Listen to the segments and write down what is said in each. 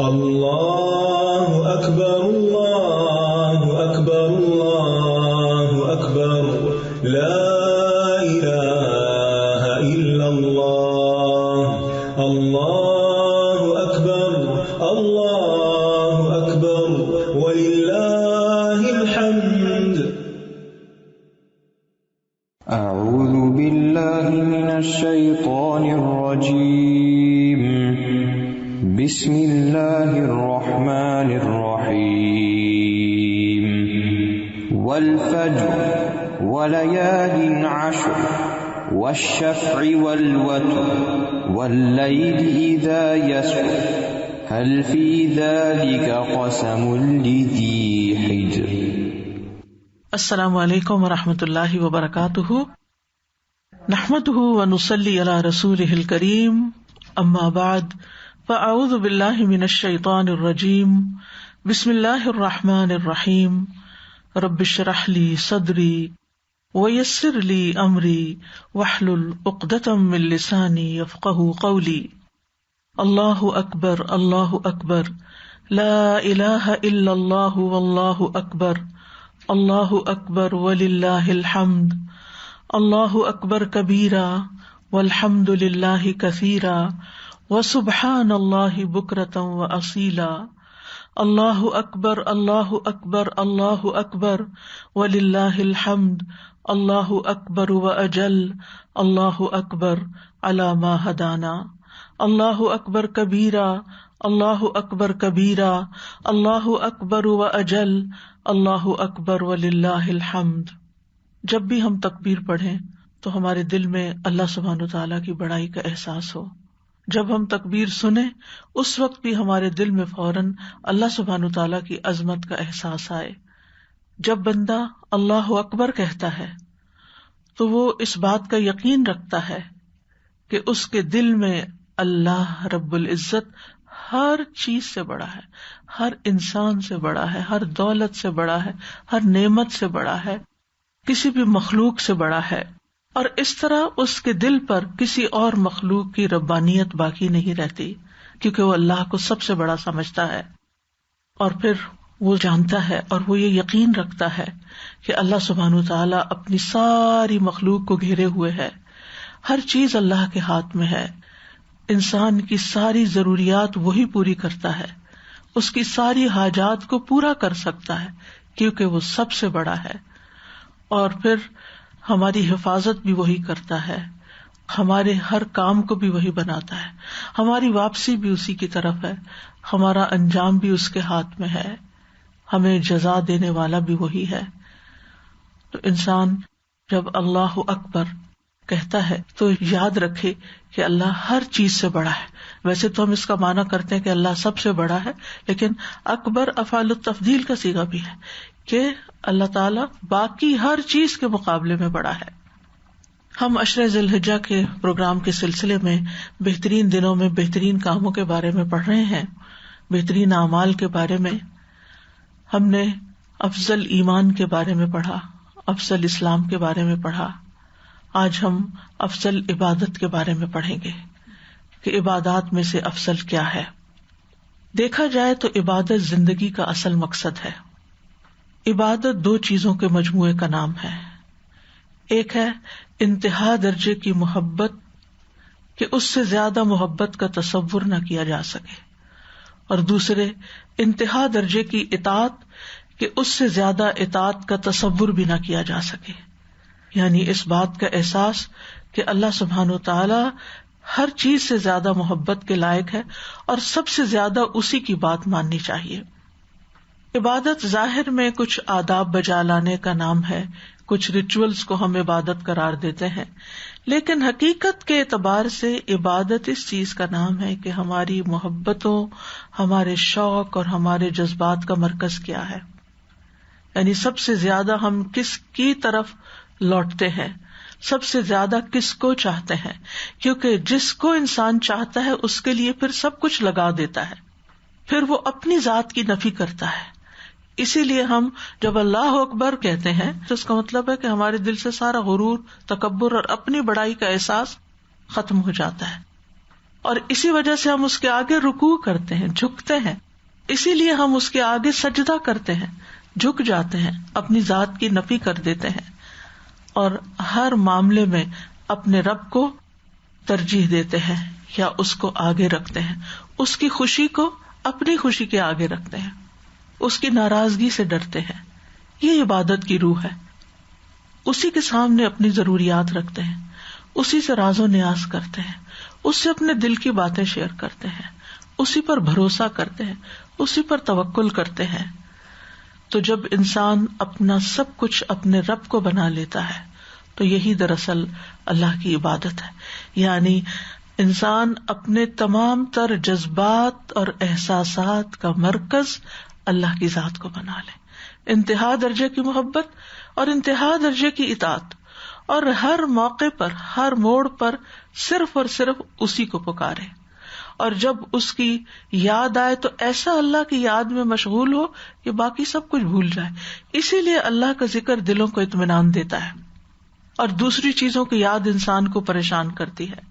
اللہ اکبر اللہ اکبر اللہ اکبر لا الہ الا اللہ اللہ اکبر اللہ اکبر وللہ الحمد. اعوذ باللہ من الشیطان الرجیم. بسم اللہ الرحمن الرحیم. والفجر وليال عشر والشفع والوتر والليل إذا يسر هل في ذلك قسم لذي حجر. السلام علیکم ورحمۃ اللہ وبرکاتہ. نحمده ونصلی علی رسولہ الکریم. اما بعد فاعوذ باللہ من الشیطان الرجیم. بسم اللہ الرحمن الرحیم. رب اشرح لی صدری ویسر لی امری واحلل عقدۃ من لسانی یفقہوا قولی. اللہ اکبر اللہ اکبر لا الہ الا اللہ واللہ اکبر اللہ اکبر وللہ الحمد. اللہ اکبر کبیرا والحمد للہ کثیرا وسبحان اللہ بکرۃ واصیلا. اللہ اکبر اللہ اکبر اللہ اکبر وللہ الحمد. اللہ اکبر واجل. اللہ اکبر علی ما ہدانا. اللہ اکبر کبیرا اللہ اکبر کبیرا اللہ اکبر واجل. اللہ اکبر وللہ الحمد. جب بھی ہم تکبیر پڑھیں تو ہمارے دل میں اللہ سبحانہ وتعالیٰ کی بڑائی کا احساس ہو. جب ہم تکبیر سنیں اس وقت بھی ہمارے دل میں فوراً اللہ سبحانہ وتعالیٰ کی عظمت کا احساس آئے. جب بندہ اللہ اکبر کہتا ہے تو وہ اس بات کا یقین رکھتا ہے کہ اس کے دل میں اللہ رب العزت ہر چیز سے بڑا ہے، ہر انسان سے بڑا ہے، ہر دولت سے بڑا ہے، ہر نعمت سے بڑا ہے، کسی بھی مخلوق سے بڑا ہے. اور اس طرح اس کے دل پر کسی اور مخلوق کی ربانیت باقی نہیں رہتی، کیونکہ وہ اللہ کو سب سے بڑا سمجھتا ہے. اور پھر وہ جانتا ہے اور وہ یہ یقین رکھتا ہے کہ اللہ سبحانہ وتعالیٰ اپنی ساری مخلوق کو گھیرے ہوئے ہے، ہر چیز اللہ کے ہاتھ میں ہے. انسان کی ساری ضروریات وہی پوری کرتا ہے، اس کی ساری حاجات کو پورا کر سکتا ہے کیونکہ وہ سب سے بڑا ہے. اور پھر ہماری حفاظت بھی وہی کرتا ہے، ہمارے ہر کام کو بھی وہی بناتا ہے، ہماری واپسی بھی اسی کی طرف ہے، ہمارا انجام بھی اس کے ہاتھ میں ہے، ہمیں جزا دینے والا بھی وہی ہے. تو انسان جب اللہ اکبر کہتا ہے تو یاد رکھے کہ اللہ ہر چیز سے بڑا ہے. ویسے تو ہم اس کا معنی کرتے ہیں کہ اللہ سب سے بڑا ہے، لیکن اکبر افعال التفضیل کا صیغہ بھی ہے کہ اللہ تعالیٰ باقی ہر چیز کے مقابلے میں بڑا ہے. ہم عشرہ ذی الحجہ کے پروگرام کے سلسلے میں بہترین دنوں میں بہترین کاموں کے بارے میں پڑھ رہے ہیں، بہترین اعمال کے بارے میں. ہم نے افضل ایمان کے بارے میں پڑھا، افضل اسلام کے بارے میں پڑھا. آج ہم افضل عبادت کے بارے میں پڑھیں گے کہ عبادات میں سے افضل کیا ہے. دیکھا جائے تو عبادت زندگی کا اصل مقصد ہے. عبادت دو چیزوں کے مجموعے کا نام ہے. ایک ہے انتہا درجے کی محبت کہ اس سے زیادہ محبت کا تصور نہ کیا جا سکے، اور دوسرے انتہا درجے کی اطاعت کہ اس سے زیادہ اطاعت کا تصور بھی نہ کیا جا سکے. یعنی اس بات کا احساس کہ اللہ سبحانہ وتعالی ہر چیز سے زیادہ محبت کے لائق ہے اور سب سے زیادہ اسی کی بات ماننی چاہیے. عبادت ظاہر میں کچھ آداب بجا لانے کا نام ہے، کچھ ریچولز کو ہم عبادت قرار دیتے ہیں، لیکن حقیقت کے اعتبار سے عبادت اس چیز کا نام ہے کہ ہماری محبتوں، ہمارے شوق اور ہمارے جذبات کا مرکز کیا ہے. یعنی سب سے زیادہ ہم کس کی طرف لوٹتے ہیں، سب سے زیادہ کس کو چاہتے ہیں، کیونکہ جس کو انسان چاہتا ہے اس کے لیے پھر سب کچھ لگا دیتا ہے، پھر وہ اپنی ذات کی نفی کرتا ہے. اسی لیے ہم جب اللہ اکبر کہتے ہیں تو اس کا مطلب ہے کہ ہمارے دل سے سارا غرور، تکبر اور اپنی بڑائی کا احساس ختم ہو جاتا ہے. اور اسی وجہ سے ہم اس کے آگے رکوع کرتے ہیں، جھکتے ہیں، اسی لیے ہم اس کے آگے سجدہ کرتے ہیں، جھک جاتے ہیں، اپنی ذات کی نفی کر دیتے ہیں، اور ہر معاملے میں اپنے رب کو ترجیح دیتے ہیں یا اس کو آگے رکھتے ہیں، اس کی خوشی کو اپنی خوشی کے آگے رکھتے ہیں، اس کی ناراضگی سے ڈرتے ہیں. یہ عبادت کی روح ہے. اسی کے سامنے اپنی ضروریات رکھتے ہیں، اسی سے راز و نیاز کرتے ہیں، اس سے اپنے دل کی باتیں شیئر کرتے ہیں، اسی پر بھروسہ کرتے ہیں، اسی پر توکل کرتے ہیں. تو جب انسان اپنا سب کچھ اپنے رب کو بنا لیتا ہے تو یہی دراصل اللہ کی عبادت ہے. یعنی انسان اپنے تمام تر جذبات اور احساسات کا مرکز اللہ کی ذات کو بنا لے، انتہا درجے کی محبت اور انتہا درجے کی اطاعت، اور ہر موقع پر، ہر موڑ پر صرف اور صرف اسی کو پکارے. اور جب اس کی یاد آئے تو ایسا اللہ کی یاد میں مشغول ہو کہ باقی سب کچھ بھول جائے. اسی لیے اللہ کا ذکر دلوں کو اطمینان دیتا ہے اور دوسری چیزوں کی یاد انسان کو پریشان کرتی ہے.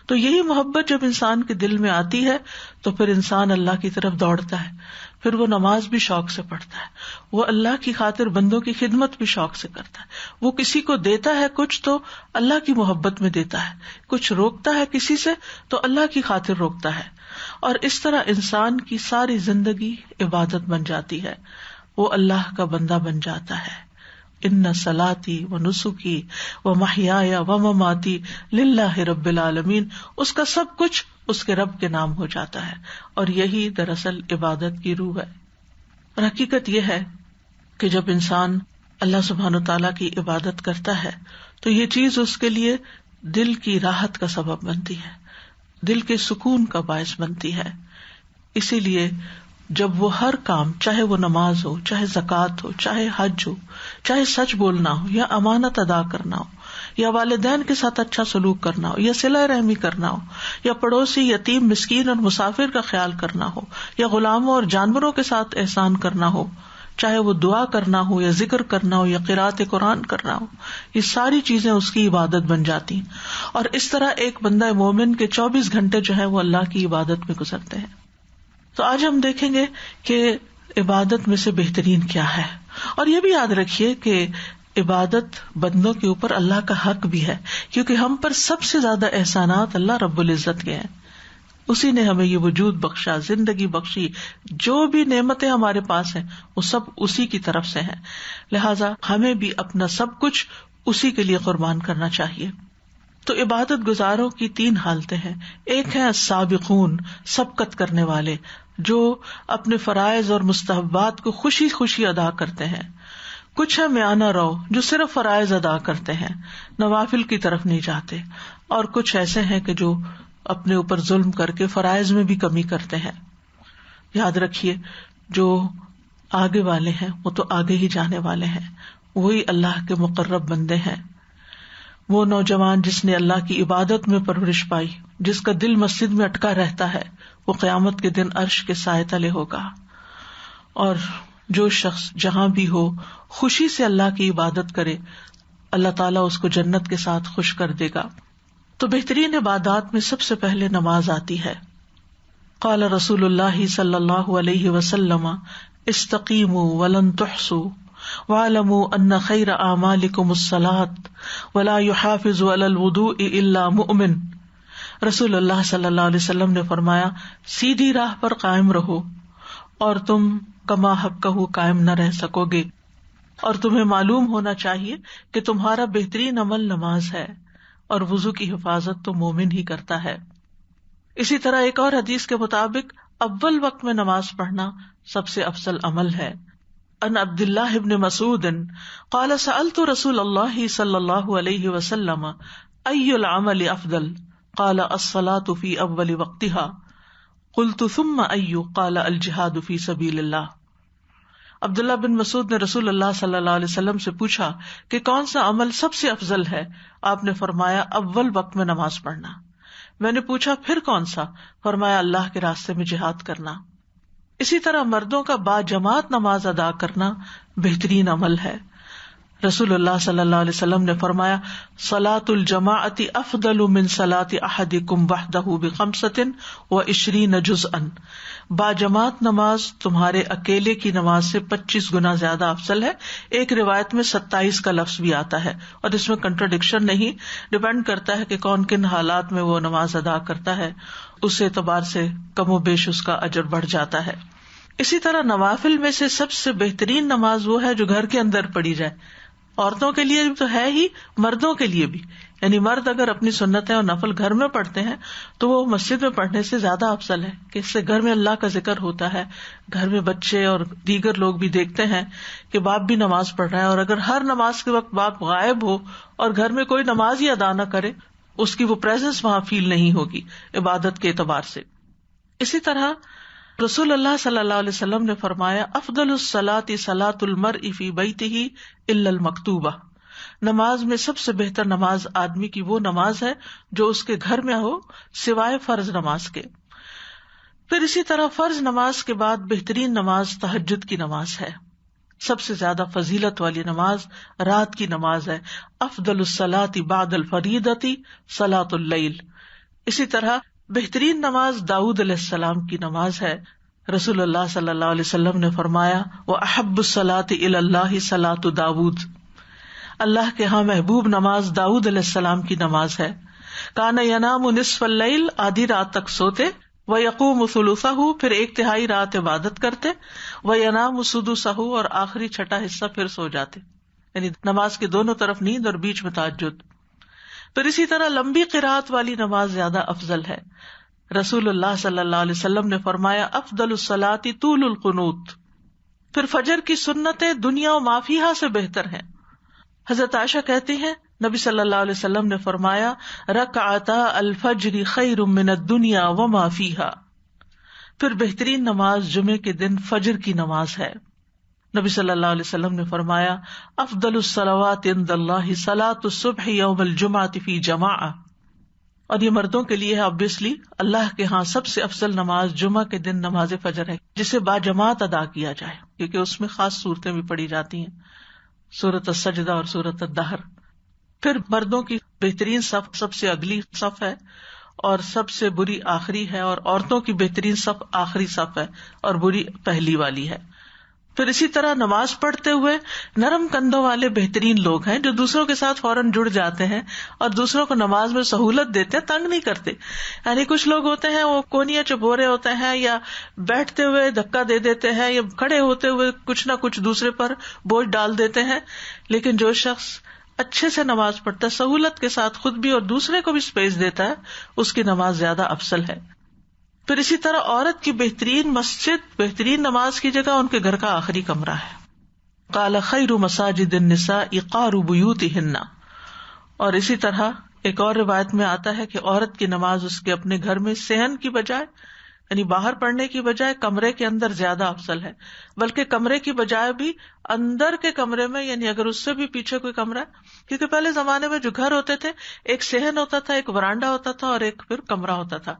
تو یہی محبت جب انسان کے دل میں آتی ہے تو پھر انسان اللہ کی طرف دوڑتا ہے، پھر وہ نماز بھی شوق سے پڑھتا ہے، وہ اللہ کی خاطر بندوں کی خدمت بھی شوق سے کرتا ہے، وہ کسی کو دیتا ہے کچھ تو اللہ کی محبت میں دیتا ہے، کچھ روکتا ہے کسی سے تو اللہ کی خاطر روکتا ہے. اور اس طرح انسان کی ساری زندگی عبادت بن جاتی ہے، وہ اللہ کا بندہ بن جاتا ہے. ان صلاتی و نسکی و محیای و مماتی للہ رب العالمین، اس کا سب کچھ اس کے رب کے نام ہو جاتا ہے. اور یہی دراصل عبادت کی روح ہے. اور حقیقت یہ ہے کہ جب انسان اللہ سبحانہ وتعالیٰ کی عبادت کرتا ہے تو یہ چیز اس کے لیے دل کی راحت کا سبب بنتی ہے، دل کے سکون کا باعث بنتی ہے. اسی لیے جب وہ ہر کام، چاہے وہ نماز ہو، چاہے زکوٰۃ ہو، چاہے حج ہو، چاہے سچ بولنا ہو یا امانت ادا کرنا ہو یا والدین کے ساتھ اچھا سلوک کرنا ہو یا صلہ رحمی کرنا ہو یا پڑوسی، یتیم، مسکین اور مسافر کا خیال کرنا ہو یا غلاموں اور جانوروں کے ساتھ احسان کرنا ہو، چاہے وہ دعا کرنا ہو یا ذکر کرنا ہو یا قراءت قرآن کرنا ہو، یہ ساری چیزیں اس کی عبادت بن جاتی ہیں. اور اس طرح ایک بندہ مومن کے 24 گھنٹے جو ہے وہ اللہ کی عبادت میں گزرتے ہیں. تو آج ہم دیکھیں گے کہ عبادت میں سے بہترین کیا ہے. اور یہ بھی یاد رکھیے کہ عبادت بندوں کے اوپر اللہ کا حق بھی ہے، کیونکہ ہم پر سب سے زیادہ احسانات اللہ رب العزت کے ہیں. اسی نے ہمیں یہ وجود بخشا، زندگی بخشی، جو بھی نعمتیں ہمارے پاس ہیں وہ سب اسی کی طرف سے ہیں. لہٰذا ہمیں بھی اپنا سب کچھ اسی کے لیے قربان کرنا چاہیے. تو عبادت گزاروں کی 3 حالتیں ہیں. ایک ہے السابقون، سبقت کرنے والے، جو اپنے فرائض اور مستحبات کو خوشی خوشی ادا کرتے ہیں. کچھ ہے میانہ رو، جو صرف فرائض ادا کرتے ہیں، نوافل کی طرف نہیں جاتے. اور کچھ ایسے ہیں کہ جو اپنے اوپر ظلم کر کے فرائض میں بھی کمی کرتے ہیں. یاد رکھیے جو آگے والے ہیں وہ تو آگے ہی جانے والے ہیں، وہی اللہ کے مقرب بندے ہیں. وہ نوجوان جس نے اللہ کی عبادت میں پرورش پائی، جس کا دل مسجد میں اٹکا رہتا ہے، وہ قیامت کے دن عرش کے سائے تلے ہوگا. اور جو شخص جہاں بھی ہو خوشی سے اللہ کی عبادت کرے، اللہ تعالیٰ اس کو جنت کے ساتھ خوش کر دے گا. تو بہترین عبادات میں سب سے پہلے نماز آتی ہے. قال رسول اللہ صلی اللہ علیہ وسلم استقیموا ولن تحصوا وَاعْلَمُوا أَنَّ خَيْرَ أَعْمَالِكُمُ الصَّلَاةُ وَلَا يُحَافِظُ عَلَى الْوُضُوءِ إِلَّا مُؤْمِنٌ. رسول اللہ صلی اللہ علیہ وسلم نے فرمایا، سیدھی راہ پر قائم رہو اور تم کما حقہ قائم نہ رہ سکو گے. اور تمہیں معلوم ہونا چاہیے کہ تمہارا بہترین عمل نماز ہے، اور وضو کی حفاظت تو مومن ہی کرتا ہے. اسی طرح ایک اور حدیث کے مطابق اول وقت میں نماز پڑھنا سب سے افضل عمل ہے. ان عبد اللہ ابن مسعود قال سألت رسول اللہ صلی اللہ علیہ وسلم ای العمل افضل قال الصلاة فی اول وقتها قلت ثم ای قال الجہاد فی سبیل اللہ. عبداللہ بن مسعود نے رسول اللہ صلی اللہ علیہ وسلم سے پوچھا کہ کون سا عمل سب سے افضل ہے؟ آپ نے فرمایا اول وقت میں نماز پڑھنا. میں نے پوچھا پھر کون سا؟ فرمایا اللہ کے راستے میں جہاد کرنا. اسی طرح مردوں کا با جماعت نماز ادا کرنا بہترین عمل ہے. رسول اللہ صلی اللہ علیہ وسلم نے فرمایا صلاۃ الجماعۃ افضل من صلاۃ احدکم وحدہ ب25 جزءا، باجماعت نماز تمہارے اکیلے کی نماز سے 25 گنا زیادہ افضل ہے. ایک روایت میں 27 کا لفظ بھی آتا ہے، اور اس میں کنٹراڈکشن نہیں، ڈپینڈ کرتا ہے کہ کون کن حالات میں وہ نماز ادا کرتا ہے، اس اعتبار سے کم و بیش اس کا اجر بڑھ جاتا ہے. اسی طرح نوافل میں سے سب سے بہترین نماز وہ ہے جو گھر کے اندر پڑھی جائے. عورتوں کے لیے تو ہے ہی، مردوں کے لیے بھی. یعنی مرد اگر اپنی سنتیں اور نفل گھر میں پڑھتے ہیں تو وہ مسجد میں پڑھنے سے زیادہ افضل ہے، کہ اس سے گھر میں اللہ کا ذکر ہوتا ہے، گھر میں بچے اور دیگر لوگ بھی دیکھتے ہیں کہ باپ بھی نماز پڑھ رہا ہے. اور اگر ہر نماز کے وقت باپ غائب ہو اور گھر میں کوئی نماز ہی ادا نہ کرے، اس کی وہ پریزنس وہاں فیل نہیں ہوگی عبادت کے اعتبار سے. اسی طرح رسول اللہ صلی اللہ علیہ وسلم نے فرمایا افضل الصلاۃ صلاۃ المرء فی بیتہ الا المکتوبہ، نماز میں سب سے بہتر نماز آدمی کی وہ نماز ہے جو اس کے گھر میں ہو سوائے فرض نماز کے. پھر اسی طرح فرض نماز کے بعد بہترین نماز تہجد کی نماز ہے. سب سے زیادہ فضیلت والی نماز رات کی نماز ہے. افضل الصلاۃ بعد الفریضۃ صلاۃ اللیل. اسی طرح بہترین نماز داؤد علیہ السلام کی نماز ہے. رسول اللہ صلی اللہ علیہ وسلم نے فرمایا وَأَحَبُّ الصَّلَاةِ إِلَى اللَّهِ صَلَاةُ داؤد، اللہ کے ہاں محبوب نماز داؤد علیہ السلام کی نماز ہے. کان ینام نصف اللیل، آدھی رات تک سوتے، ویقوم ثلثہ، پھر 1/3 رات عبادت کرتے، وینام سدسہ، اور آخری چھٹا حصہ پھر سو جاتے. یعنی نماز کے دونوں طرف نیند اور بیچ میں تہجد. پھر اسی طرح لمبی قرات والی نماز زیادہ افضل ہے. رسول اللہ صلی اللہ علیہ وسلم نے فرمایا افضل الصلاۃ طول القنوت. پھر فجر کی سنتیں دنیا و ما فیہا سے بہتر ہیں. حضرت عائشہ کہتی ہیں نبی صلی اللہ علیہ وسلم نے فرمایا رکعتا الفجر خیر من الدنیا وما فیہا. پھر بہترین نماز جمعے کے دن فجر کی نماز ہے. نبی صلی اللہ علیہ وسلم نے فرمایا افضل الصلوات عند اللہ صلاۃ الصبح یوم الجمعۃ فی جماعہ. اور یہ مردوں کے لیے ہے obviously، اللہ کے ہاں سب سے افضل نماز جمعہ کے دن نماز فجر ہے، جسے باجماعت ادا کیا جائے، کیونکہ اس میں خاص صورتیں بھی پڑھی جاتی ہیں، سورۃ السجدہ اور سورۃ الدہر. پھر مردوں کی بہترین صف سب سے اگلی صف ہے اور سب سے بری آخری ہے، اور عورتوں کی بہترین صف آخری صف ہے اور بری پہلی والی ہے. پھر اسی طرح نماز پڑھتے ہوئے نرم کندھوں والے بہترین لوگ ہیں جو دوسروں کے ساتھ فوراً جڑ جاتے ہیں اور دوسروں کو نماز میں سہولت دیتے ہیں، تنگ نہیں کرتے. یعنی کچھ لوگ ہوتے ہیں وہ کونیاں چبو رہے ہوتے ہیں، یا بیٹھتے ہوئے دھکا دے دیتے ہیں، یا کھڑے ہوتے ہوئے کچھ نہ کچھ دوسرے پر بوجھ ڈال دیتے ہیں. لیکن جو شخص اچھے سے نماز پڑھتا ہے، سہولت کے ساتھ خود بھی اور دوسرے کو بھی اسپیس دیتا ہے، اس کی نماز زیادہ افضل ہے. پھر اسی طرح عورت کی بہترین مسجد، بہترین نماز کی جگہ ان کے گھر کا آخری کمرہ ہے. قال خیر مساجد النساء قار بیوتہن. اور اسی طرح ایک اور روایت میں آتا ہے کہ عورت کی نماز اس کے اپنے گھر میں صحن کی بجائے، یعنی باہر پڑھنے کی بجائے کمرے کے اندر زیادہ افضل ہے. بلکہ کمرے کی بجائے بھی اندر کے کمرے میں، یعنی اگر اس سے بھی پیچھے کوئی کمرہ ہے، کیونکہ پہلے زمانے میں جو گھر ہوتے تھے ایک صحن ہوتا تھا، ایک ورانڈا ہوتا تھا اور ایک پھر کمرہ ہوتا تھا.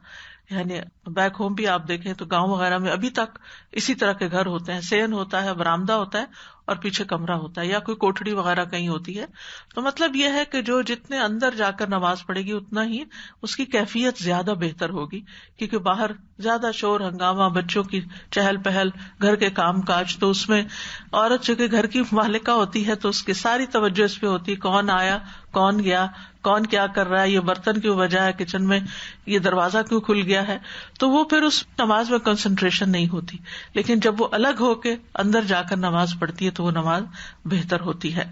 یعنی بیک ہوم بھی آپ دیکھیں تو گاؤں وغیرہ میں ابھی تک اسی طرح کے گھر ہوتے ہیں، صحن ہوتا ہے، برآمدہ ہوتا ہے اور پیچھے کمرہ ہوتا ہے، یا کوئی کوٹھڑی وغیرہ کہیں ہوتی ہے. تو مطلب یہ ہے کہ جو جتنے اندر جا کر نماز پڑھے گی اتنا ہی اس کی کیفیت زیادہ بہتر ہوگی، کیونکہ باہر زیادہ شور ہنگامہ، بچوں کی چہل پہل، گھر کے کام کاج، تو اس میں عورت چونکہ گھر کی مالکہ ہوتی ہے تو اس کی ساری توجہ اس پہ ہوتی ہے، کون آیا، کون گیا، کون کیا کر رہا ہے، یہ برتن کیوں بجا ہے کچن میں، یہ دروازہ کیوں کھل گیا ہے. تو وہ پھر اس نماز میں کنسنٹریشن نہیں ہوتی. لیکن جب وہ الگ ہو کے اندر جا کر نماز پڑھتی ہے تو وہ نماز بہتر ہوتی ہے.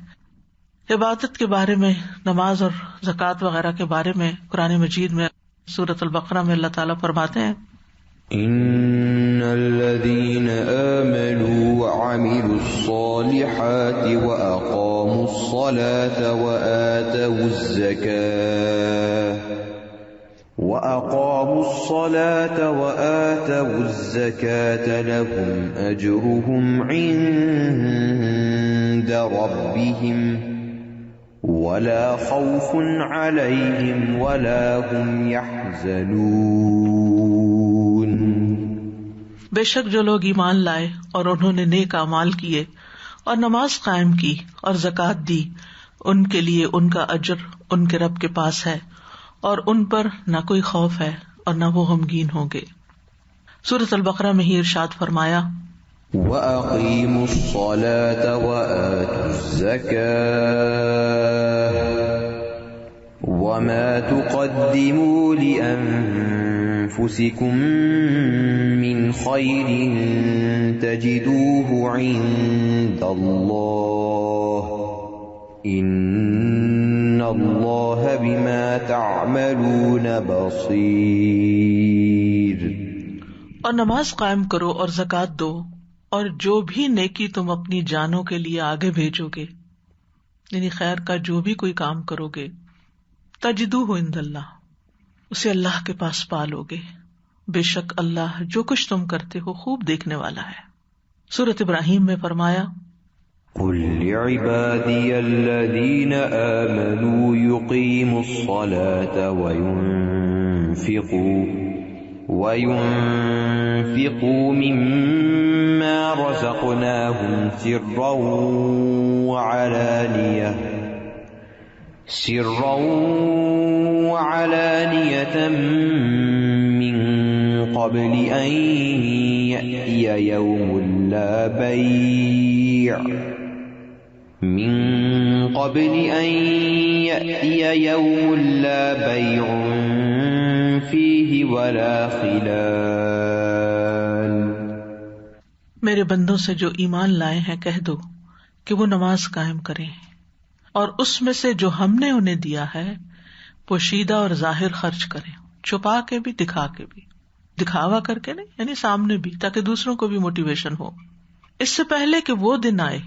عبادت کے بارے میں، نماز اور زکوٰۃ وغیرہ کے بارے میں قرآن مجید میں سورۃ البقرہ میں اللہ تعالیٰ فرماتے ہیں ان الذين آمنوا وعملوا الصالحات واقاموا الصلاة وآتوا الزكاة لهم أجرهم عند ربهم ولا خوف عليهم ولا هم يحزنون. بے شک جو لوگ ایمان لائے اور انہوں نے نیک اعمال کیے اور نماز قائم کی اور زکوٰۃ دی، ان کے لیے ان کا اجر ان کے رب کے پاس ہے، اور ان پر نہ کوئی خوف ہے اور نہ وہ غمگین ہوں گے۔ سورۃ البقرہ میں ہی ارشاد فرمایا وَأَقِيمُوا الصَّلَاةَ وَآتُوا الزَّكَاةَ وَمَا تُقَدِّمُوا لِأَنفُسِكُم مِّنْ خَيْرٍ تَجِدُوهُ عِندَ اللَّهِ إِنَّ اللَّهَ بِمَا تَعْمَلُونَ بَصِيرٌ۔ اور نماز قائم کرو اور زکوٰۃ دو، اور جو بھی نیکی تم اپنی جانوں کے لیے آگے بھیجو گے، یعنی خیر کا جو بھی کوئی کام کرو گے، تجدوہ عند اللہ، اسے اللہ کے پاس پالو گے، بے شک اللہ جو کچھ تم کرتے ہو خوب دیکھنے والا ہے۔ سورۃ ابراہیم میں فرمایا قُل لِّعِبَادِيَ الَّذِينَ آمَنُوا يُقِيمُوا الصَّلَاةَ وَيُنفِقُوا مِمَّا رَزَقْنَاهُمْ سِرًّا وَعَلَانِيَةً مِّن قَبْلِ أَن يَأْتِيَ يَوْمٌ لَّا بَيْعٌ فِيهِ وَلَا خِلَالٌ۔ میرے بندوں سے جو ایمان لائے ہیں کہہ دو کہ وہ نماز قائم کریں، اور اس میں سے جو ہم نے انہیں دیا ہے پوشیدہ اور ظاہر خرچ کریں، چھپا کے بھی دکھا کے بھی، دکھاوا کر کے نہیں یعنی سامنے بھی، تاکہ دوسروں کو بھی موٹیویشن ہو، اس سے پہلے کہ وہ دن آئے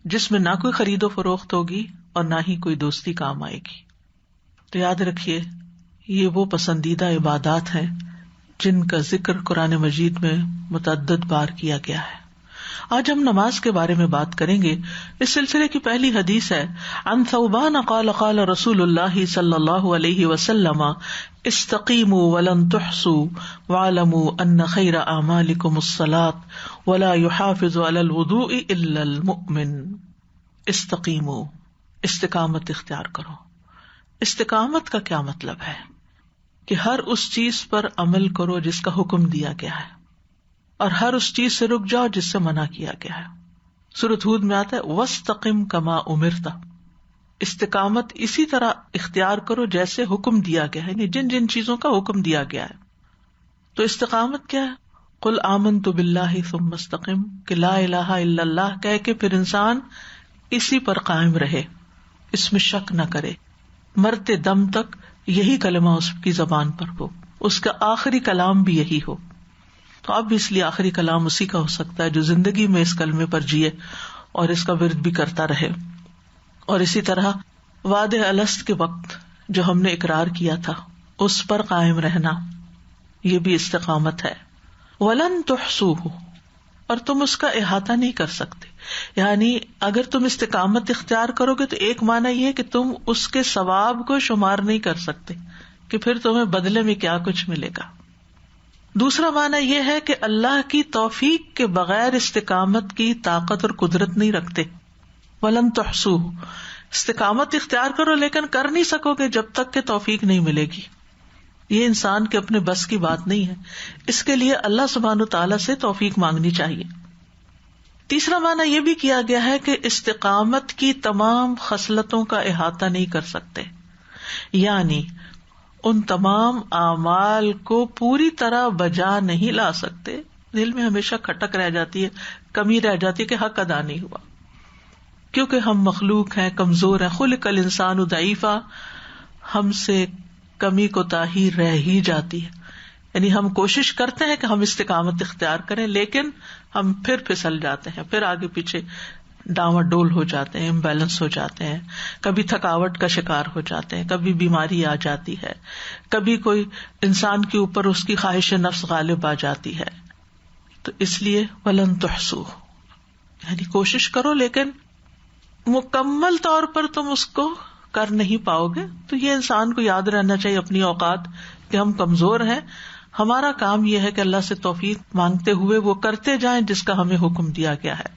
جس میں نہ کوئی خرید و فروخت ہوگی اور نہ ہی کوئی دوستی کام آئے گی۔ تو یاد رکھیے یہ وہ پسندیدہ عبادات ہیں جن کا ذکر قرآن مجید میں متعدد بار کیا گیا ہے۔ آج ہم نماز کے بارے میں بات کریں گے۔ اس سلسلے کی پہلی حدیث ہے عن ثوبان قال قال رسول اللہ صلی اللہ علیہ وسلم استقیموا ولن تحصوا واعلموا ان خیر اعمالکم الصلاۃ ولا يحافظ على الوضوء الا المؤمن۔ استقیموا، استقامت اختیار کرو۔ استقامت کا کیا مطلب ہے؟ کہ ہر اس چیز پر عمل کرو جس کا حکم دیا گیا ہے، اور ہر اس چیز سے رک جاؤ جس سے منع کیا گیا ہے۔ سورۃ ہود میں آتا ہے وَاسْتَقِمْ كَمَا أُمِرْتَ، استقامت اسی طرح اختیار کرو جیسے حکم دیا گیا ہے، یعنی جن جن چیزوں کا حکم دیا گیا ہے۔ تو استقامت کیا ہے؟ قُلْ آمَنْتُ بِاللَّهِ ثُمَّ اسْتَقِمْ، کہ لا الہ الا اللہ کہہ کے پھر انسان اسی پر قائم رہے، اس میں شک نہ کرے، مرتے دم تک یہی کلمہ اس کی زبان پر ہو، اس کا آخری کلام بھی یہی ہو۔ تو اب اس لیے آخری کلام اسی کا ہو سکتا ہے جو زندگی میں اس کلمے پر جیے اور اس کا ورد بھی کرتا رہے۔ اور اسی طرح وعد الست کے وقت جو ہم نے اقرار کیا تھا اس پر قائم رہنا، یہ بھی استقامت ہے۔ ولن تحصوہ، اور تم اس کا احاطہ نہیں کر سکتے، یعنی اگر تم استقامت اختیار کرو گے تو ایک معنی یہ ہے کہ تم اس کے ثواب کو شمار نہیں کر سکتے کہ پھر تمہیں بدلے میں کیا کچھ ملے گا۔ دوسرا معنی یہ ہے کہ اللہ کی توفیق کے بغیر استقامت کی طاقت اور قدرت نہیں رکھتے۔ ولن تحصوہ، استقامت اختیار کرو لیکن کر نہیں سکو گے جب تک کہ توفیق نہیں ملے گی۔ یہ انسان کے اپنے بس کی بات نہیں ہے، اس کے لیے اللہ سبحانہ تعالیٰ سے توفیق مانگنی چاہیے۔ تیسرا معنی یہ بھی کیا گیا ہے کہ استقامت کی تمام خصلتوں کا احاطہ نہیں کر سکتے، یعنی ان تمام اعمال کو پوری طرح بجا نہیں لا سکتے، دل میں ہمیشہ کھٹک رہ جاتی ہے، کمی رہ جاتی ہے کہ حق ادا نہیں ہوا، کیونکہ ہم مخلوق ہیں، کمزور ہیں، خلق الانسان ضعیفا، ہم سے کمی کوتاہی رہ ہی جاتی ہے، یعنی ہم کوشش کرتے ہیں کہ ہم استقامت اختیار کریں لیکن ہم پھر پھسل جاتے ہیں، پھر آگے پیچھے ڈاواں ڈول ہو جاتے ہیں، امبیلنس ہو جاتے ہیں، کبھی تھکاوٹ کا شکار ہو جاتے ہیں، کبھی بیماری آ جاتی ہے، کبھی کوئی انسان کے اوپر اس کی خواہش نفس غالب آ جاتی ہے۔ تو اس لیے ولن تحصوہ، یعنی کوشش کرو لیکن مکمل طور پر تم اس کو کر نہیں پاؤ گے۔ تو یہ انسان کو یاد رہنا چاہیے اپنی اوقات کہ ہم کمزور ہیں، ہمارا کام یہ ہے کہ اللہ سے توفیق مانگتے ہوئے وہ کرتے جائیں جس کا ہمیں حکم دیا گیا ہے۔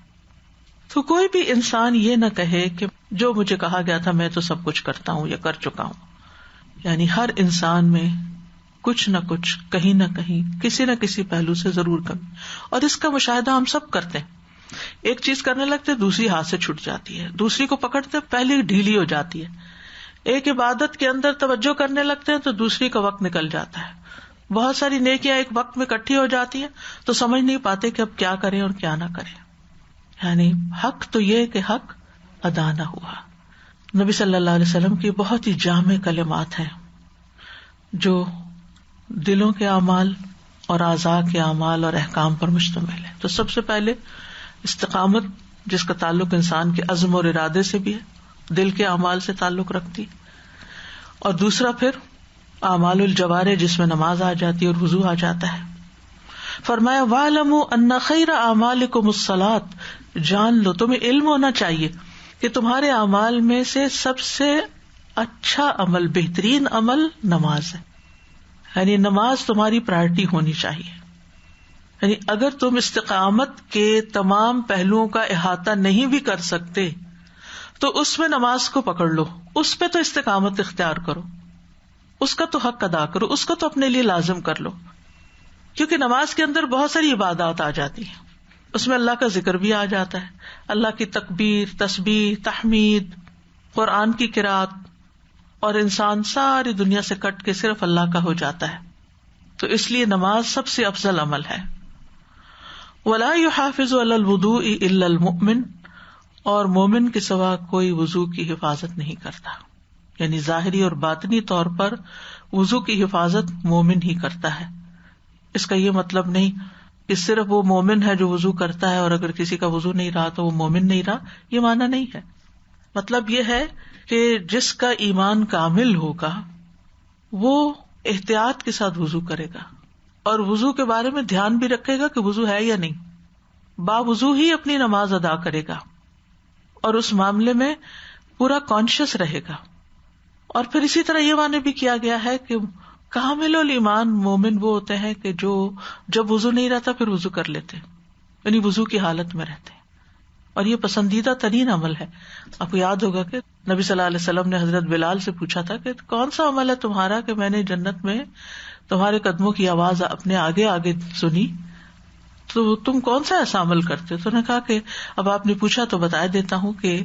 تو کوئی بھی انسان یہ نہ کہے کہ جو مجھے کہا گیا تھا میں تو سب کچھ کرتا ہوں یا کر چکا ہوں. یعنی ہر انسان میں کچھ نہ کچھ کہیں نہ کہیں کسی نہ کسی پہلو سے ضرور کمی, اور اس کا مشاہدہ ہم سب کرتے ہیں. ایک چیز کرنے لگتے دوسری ہاتھ سے چھوٹ جاتی ہے, دوسری کو پکڑتے پہلی ڈھیلی ہو جاتی ہے. ایک عبادت کے اندر توجہ کرنے لگتے ہیں تو دوسری کا وقت نکل جاتا ہے. بہت ساری نیکیاں ایک وقت میں اکٹھی ہو جاتی ہیں تو سمجھ نہیں پاتے کہ اب کیا کریں اور کیا نہ کریں. یعنی حق تو یہ کہ حق ادا نہ ہوا. نبی صلی اللہ علیہ وسلم کی بہت ہی جامع کلمات ہیں جو دلوں کے اعمال اور اعضاء کے اعمال اور احکام پر مشتمل ہے. تو سب سے پہلے استقامت, جس کا تعلق انسان کے عزم اور ارادے سے بھی ہے, دل کے اعمال سے تعلق رکھتی. اور دوسرا پھر اعمال الجوارح, جس میں نماز آ جاتی ہے اور وضو آ جاتا ہے. فرمایا وَاعْلَمُوا أَنَّ خَيْرَ أَعْمَالِكُمُ الصَّلَاةُ, جان لو, تمہیں علم ہونا چاہیے کہ تمہارے اعمال میں سے سب سے اچھا عمل, بہترین عمل نماز ہے. یعنی نماز تمہاری پرائرٹی ہونی چاہیے. یعنی اگر تم استقامت کے تمام پہلوؤں کا احاطہ نہیں بھی کر سکتے تو اس میں نماز کو پکڑ لو, اس پہ تو استقامت اختیار کرو, اس کا تو حق ادا کرو, اس کو تو اپنے لیے لازم کر لو. کیونکہ نماز کے اندر بہت ساری عبادات آ جاتی ہیں, اس میں اللہ کا ذکر بھی آ جاتا ہے, اللہ کی تکبیر, تسبیح, تحمید, قرآن کی قرات, اور انسان ساری دنیا سے کٹ کے صرف اللہ کا ہو جاتا ہے. تو اس لیے نماز سب سے افضل عمل ہے. وَلَا يُحَافِظُ عَلَى الْوُضُوءِ إِلَّا الْمُؤْمِنُ, اور مومن کے سوا کوئی وضو کی حفاظت نہیں کرتا. یعنی ظاہری اور باطنی طور پر وضو کی حفاظت مومن ہی کرتا ہے. اس کا یہ مطلب نہیں کہ صرف وہ مومن ہے جو وضو کرتا ہے اور اگر کسی کا وضو نہیں رہا تو وہ مومن نہیں رہا, یہ معنی نہیں ہے. مطلب یہ ہے کہ جس کا ایمان کامل ہوگا وہ احتیاط کے ساتھ وضو کرے گا اور وضو کے بارے میں دھیان بھی رکھے گا کہ وضو ہے یا نہیں, باوضو ہی اپنی نماز ادا کرے گا اور اس معاملے میں پورا کانشیس رہے گا. اور پھر اسی طرح یہ معنی بھی کیا گیا ہے کہ کامل الایمان مومن وہ ہوتے ہیں کہ جو جب وضو نہیں رہتا پھر وضو کر لیتے, یعنی وضو کی حالت میں رہتے ہیں. اور یہ پسندیدہ ترین عمل ہے. آپ کو یاد ہوگا کہ نبی صلی اللہ علیہ وسلم نے حضرت بلال سے پوچھا تھا کہ کون سا عمل ہے تمہارا کہ میں نے جنت میں تمہارے قدموں کی آواز اپنے آگے آگے سنی, تو تم کون سا ایسا عمل کرتے؟ تو نے کہا کہ اب آپ نے پوچھا تو بتا دیتا ہوں کہ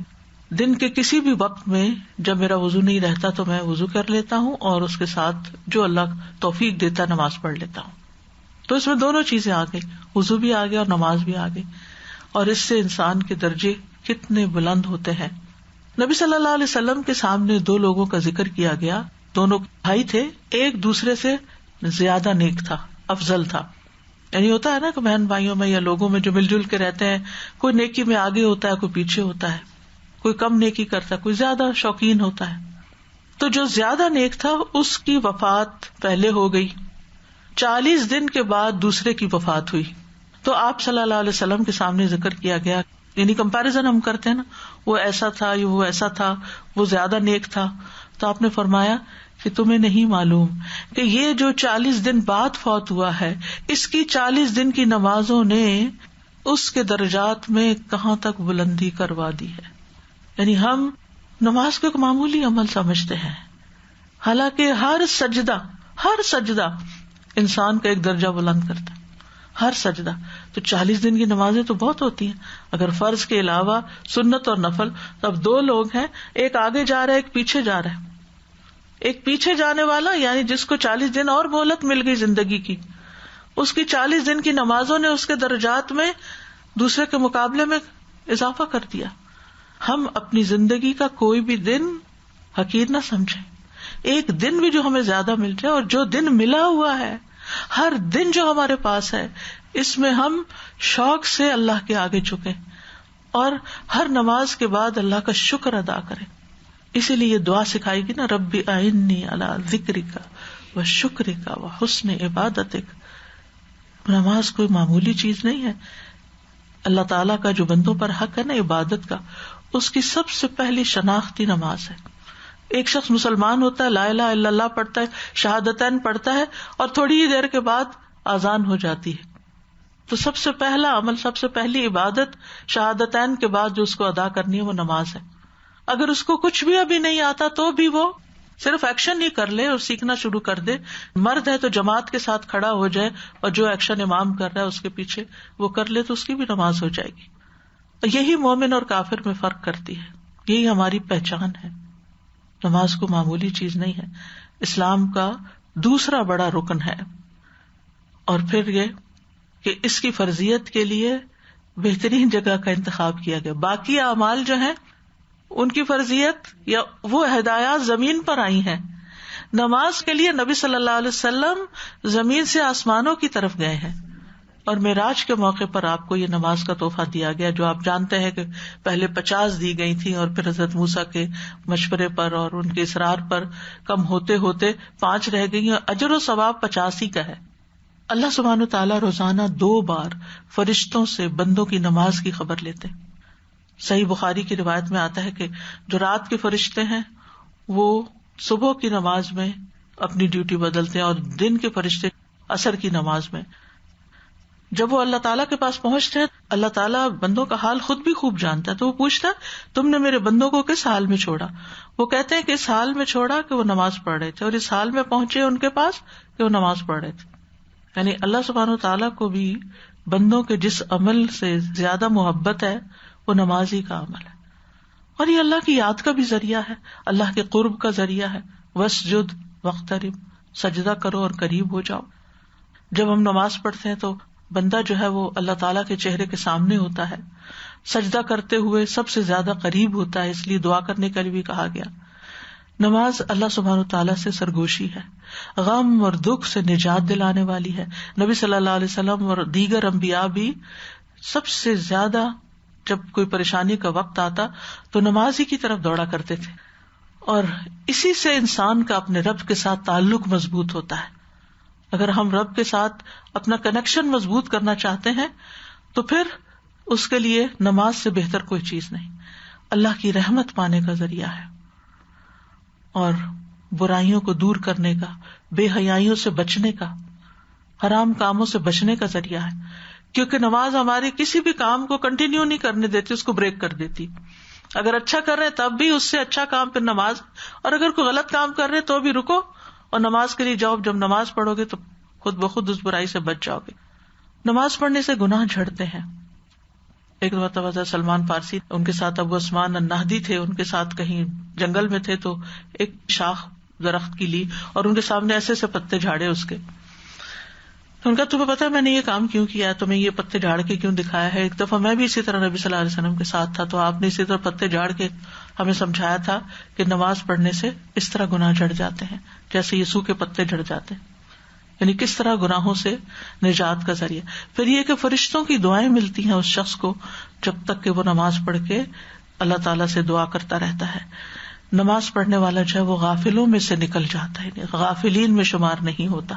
دن کے کسی بھی وقت میں جب میرا وضو نہیں رہتا تو میں وضو کر لیتا ہوں اور اس کے ساتھ جو اللہ توفیق دیتا نماز پڑھ لیتا ہوں. تو اس میں دونوں چیزیں آ گئی, وضو بھی آ گیا اور نماز بھی آ گئی. اور اس سے انسان کے درجے کتنے بلند ہوتے ہیں. نبی صلی اللہ علیہ وسلم کے سامنے دو لوگوں کا ذکر کیا گیا, دونوں بھائی تھے, ایک دوسرے سے زیادہ نیک تھا, افضل تھا. یعنی ہوتا ہے نا کہ بہن بھائیوں میں یا لوگوں میں جو مل جل کے رہتے ہیں, کوئی نیکی میں آگے ہوتا ہے, کوئی پیچھے ہوتا ہے, کوئی کم نیکی کرتا ہے, کوئی زیادہ شوقین ہوتا ہے. تو جو زیادہ نیک تھا اس کی وفات پہلے ہو گئی, 40 دن کے بعد دوسرے کی وفات ہوئی. تو آپ صلی اللہ علیہ وسلم کے سامنے ذکر کیا گیا, یعنی کمپیریزن ہم کرتے ہیں نا, وہ ایسا تھا, وہ ایسا تھا, وہ زیادہ نیک تھا. تو آپ نے فرمایا کہ تمہیں نہیں معلوم کہ یہ جو 40 دن بعد فوت ہوا ہے, اس کی 40 دن کی نمازوں نے اس کے درجات میں کہاں تک بلندی کروا دی ہے. یعنی ہم نماز کو ایک معمولی عمل سمجھتے ہیں, حالانکہ ہر سجدہ انسان کا ایک درجہ بلند کرتا ہے, ہر سجدہ. تو 40 دن کی نمازیں تو بہت ہوتی ہیں. اگر فرض کے علاوہ سنت اور نفل, تو اب دو لوگ ہیں, ایک آگے جا رہا ہے, ایک پیچھے جا رہا ہے. ایک پیچھے جانے والا یعنی جس کو 40 دن اور مہلت مل گئی زندگی کی, اس کی 40 دن کی نمازوں نے اس کے درجات میں دوسرے کے مقابلے میں اضافہ کر دیا. ہم اپنی زندگی کا کوئی بھی دن حقیر نہ سمجھیں. ایک دن بھی جو ہمیں زیادہ مل جائے, اور جو دن ملا ہوا ہے, ہر دن جو ہمارے پاس ہے, اس میں ہم شوق سے اللہ کے آگے جھکیں اور ہر نماز کے بعد اللہ کا شکر ادا کریں. اسی لیے یہ دعا سکھائی گی نا, ربی اعنی علی ذکرک و شکرک و حسن عبادتک. نماز کوئی معمولی چیز نہیں ہے. اللہ تعالیٰ کا جو بندوں پر حق ہے نا عبادت کا, اس کی سب سے پہلی شناختی نماز ہے. ایک شخص مسلمان ہوتا ہے, لا الہ الا اللہ پڑھتا ہے, شہادتین پڑھتا ہے, اور تھوڑی ہی دیر کے بعد اذان ہو جاتی ہے, تو سب سے پہلا عمل، سب سے پہلی عبادت شہادتین کے بعد جو اس کو ادا کرنی ہے وہ نماز ہے. اگر اس کو کچھ بھی ابھی نہیں آتا تو بھی وہ صرف ایکشن ہی کر لے اور سیکھنا شروع کر دے. مرد ہے تو جماعت کے ساتھ کھڑا ہو جائے اور جو ایکشن امام کر رہا ہے اس کے پیچھے وہ کر لے تو اس کی بھی نماز ہو جائے گی. یہی مومن اور کافر میں فرق کرتی ہے، یہی ہماری پہچان ہے. نماز کو معمولی چیز نہیں ہے، اسلام کا دوسرا بڑا رکن ہے. اور پھر یہ کہ اس کی فرضیت کے لیے بہترین جگہ کا انتخاب کیا گیا. باقی اعمال جو ہیں ان کی فرضیت یا وہ ہدایات زمین پر آئی ہیں. نماز کے لیے نبی صلی اللہ علیہ وسلم زمین سے آسمانوں کی طرف گئے ہیں اور معراج کے موقع پر آپ کو یہ نماز کا تحفہ دیا گیا، جو آپ جانتے ہیں کہ پہلے 50 دی گئی تھی اور پھر حضرت موسیٰ کے مشورے پر اور ان کے اصرار پر کم ہوتے ہوتے 5 رہ گئی اور اجر و ثواب 85 کا ہے. اللہ سبحانہ تعالیٰ روزانہ 2 بار فرشتوں سے بندوں کی نماز کی خبر لیتے. صحیح بخاری کی روایت میں آتا ہے کہ جو رات کے فرشتے ہیں وہ صبح کی نماز میں اپنی ڈیوٹی بدلتے ہیں اور دن کے فرشتے عصر کی نماز میں. جب وہ اللہ تعالیٰ کے پاس پہنچتے ہیں، اللہ تعالیٰ بندوں کا حال خود بھی خوب جانتا ہے، تو وہ پوچھتا ہے تم نے میرے بندوں کو کس حال میں چھوڑا؟ وہ کہتے ہیں کہ اس حال میں چھوڑا کہ وہ نماز پڑھ رہے تھے، اور اس حال میں پہنچے ان کے پاس کہ وہ نماز پڑھ رہے تھے. یعنی اللہ سبحانہ تعالیٰ کو بھی بندوں کے جس عمل سے زیادہ محبت ہے وہ نماز ہی کا عمل ہے، اور یہ اللہ کی یاد کا بھی ذریعہ ہے، اللہ کے قرب کا ذریعہ ہے. واسجد واقترب، سجدہ کرو اور قریب ہو جاؤ. جب ہم نماز پڑھتے ہیں تو بندہ جو ہے وہ اللہ تعالیٰ کے چہرے کے سامنے ہوتا ہے، سجدہ کرتے ہوئے سب سے زیادہ قریب ہوتا ہے، اس لیے دعا کرنے کے لیے بھی کہا گیا. نماز اللہ سبحانہ تعالیٰ سے سرگوشی ہے، غم اور دکھ سے نجات دلانے والی ہے. نبی صلی اللہ علیہ وسلم اور دیگر انبیاء بھی سب سے زیادہ جب کوئی پریشانی کا وقت آتا تو نماز ہی کی طرف دوڑا کرتے تھے، اور اسی سے انسان کا اپنے رب کے ساتھ تعلق مضبوط ہوتا ہے. اگر ہم رب کے ساتھ اپنا کنیکشن مضبوط کرنا چاہتے ہیں تو پھر اس کے لیے نماز سے بہتر کوئی چیز نہیں. اللہ کی رحمت پانے کا ذریعہ ہے اور برائیوں کو دور کرنے کا، بے حیائیوں سے بچنے کا، حرام کاموں سے بچنے کا ذریعہ ہے. کیونکہ نماز ہمارے کسی بھی کام کو کنٹینیو نہیں کرنے دیتی، اس کو بریک کر دیتی. اگر اچھا کر رہے تب بھی اس سے اچھا کام پھر نماز، اور اگر کوئی غلط کام کر رہے تو بھی رکو اور نماز کے لیے جاؤ. جب نماز پڑھو گے تو خود بخود اس برائی سے بچ جاؤ گے. نماز پڑھنے سے گناہ جھڑتے ہیں. ایک مرتبہ سلمان فارسی، ان کے ساتھ ابو عثمان النہدی تھے، ان کے ساتھ کہیں جنگل میں تھے تو ایک شاخ درخت کی لی اور ان کے سامنے ایسے سے پتے جھاڑے اس کے. تو ان کا تمہیں پتا ہے میں نے یہ کام کیوں کیا ہے، تمہیں یہ پتے جھاڑ کے کیوں دکھایا ہے؟ ایک دفعہ میں بھی اسی طرح نبی صلی اللہ علیہ وسلم کے ساتھ تھا تو آپ نے اسی طرح پتے جھاڑ کے ہمیں سمجھایا تھا کہ نماز پڑھنے سے اس طرح گناہ جھڑ جاتے ہیں جیسے یہ سوکھے پتے جھڑ جاتے ہیں. یعنی کس طرح گناہوں سے نجات کا ذریعہ. پھر یہ کہ فرشتوں کی دعائیں ملتی ہیں اس شخص کو جب تک کہ وہ نماز پڑھ کے اللہ تعالیٰ سے دعا کرتا رہتا ہے. نماز پڑھنے والا جو ہے وہ غافلوں میں سے نکل جاتا ہے، غافلین میں شمار نہیں ہوتا.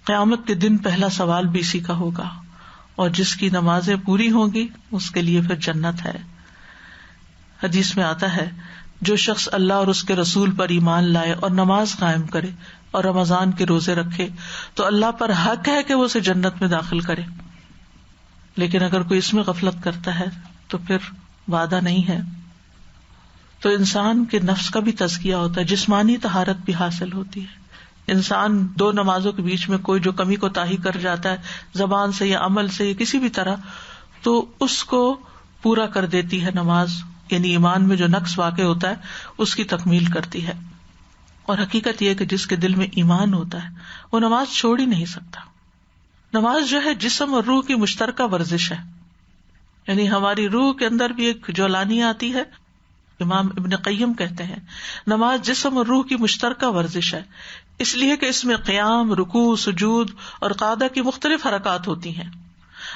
قیامت کے دن پہلا سوال بھی اسی کا ہوگا، اور جس کی نمازیں پوری ہوں گی اس کے لیے پھر جنت ہے. حدیث میں آتا ہے جو شخص اللہ اور اس کے رسول پر ایمان لائے اور نماز قائم کرے اور رمضان کے روزے رکھے تو اللہ پر حق ہے کہ وہ اسے جنت میں داخل کرے. لیکن اگر کوئی اس میں غفلت کرتا ہے تو پھر وعدہ نہیں ہے. تو انسان کے نفس کا بھی تزکیہ ہوتا ہے، جسمانی طہارت بھی حاصل ہوتی ہے. انسان 2 نمازوں کے بیچ میں کوئی جو کمی کوتاہی کر جاتا ہے زبان سے یا عمل سے یا کسی بھی طرح، تو اس کو پورا کر دیتی ہے نماز. یعنی ایمان میں جو نقص واقع ہوتا ہے اس کی تکمیل کرتی ہے. اور حقیقت یہ کہ جس کے دل میں ایمان ہوتا ہے وہ نماز چھوڑ ہی نہیں سکتا. نماز جو ہے جسم اور روح کی مشترکہ ورزش ہے. یعنی ہماری روح کے اندر بھی ایک جولانی آتی ہے. امام ابن قیم کہتے ہیں نماز جسم اور روح کی مشترکہ ورزش ہے، اس لیے کہ اس میں قیام، رکوع، سجود اور قعدہ کی مختلف حرکات ہوتی ہیں.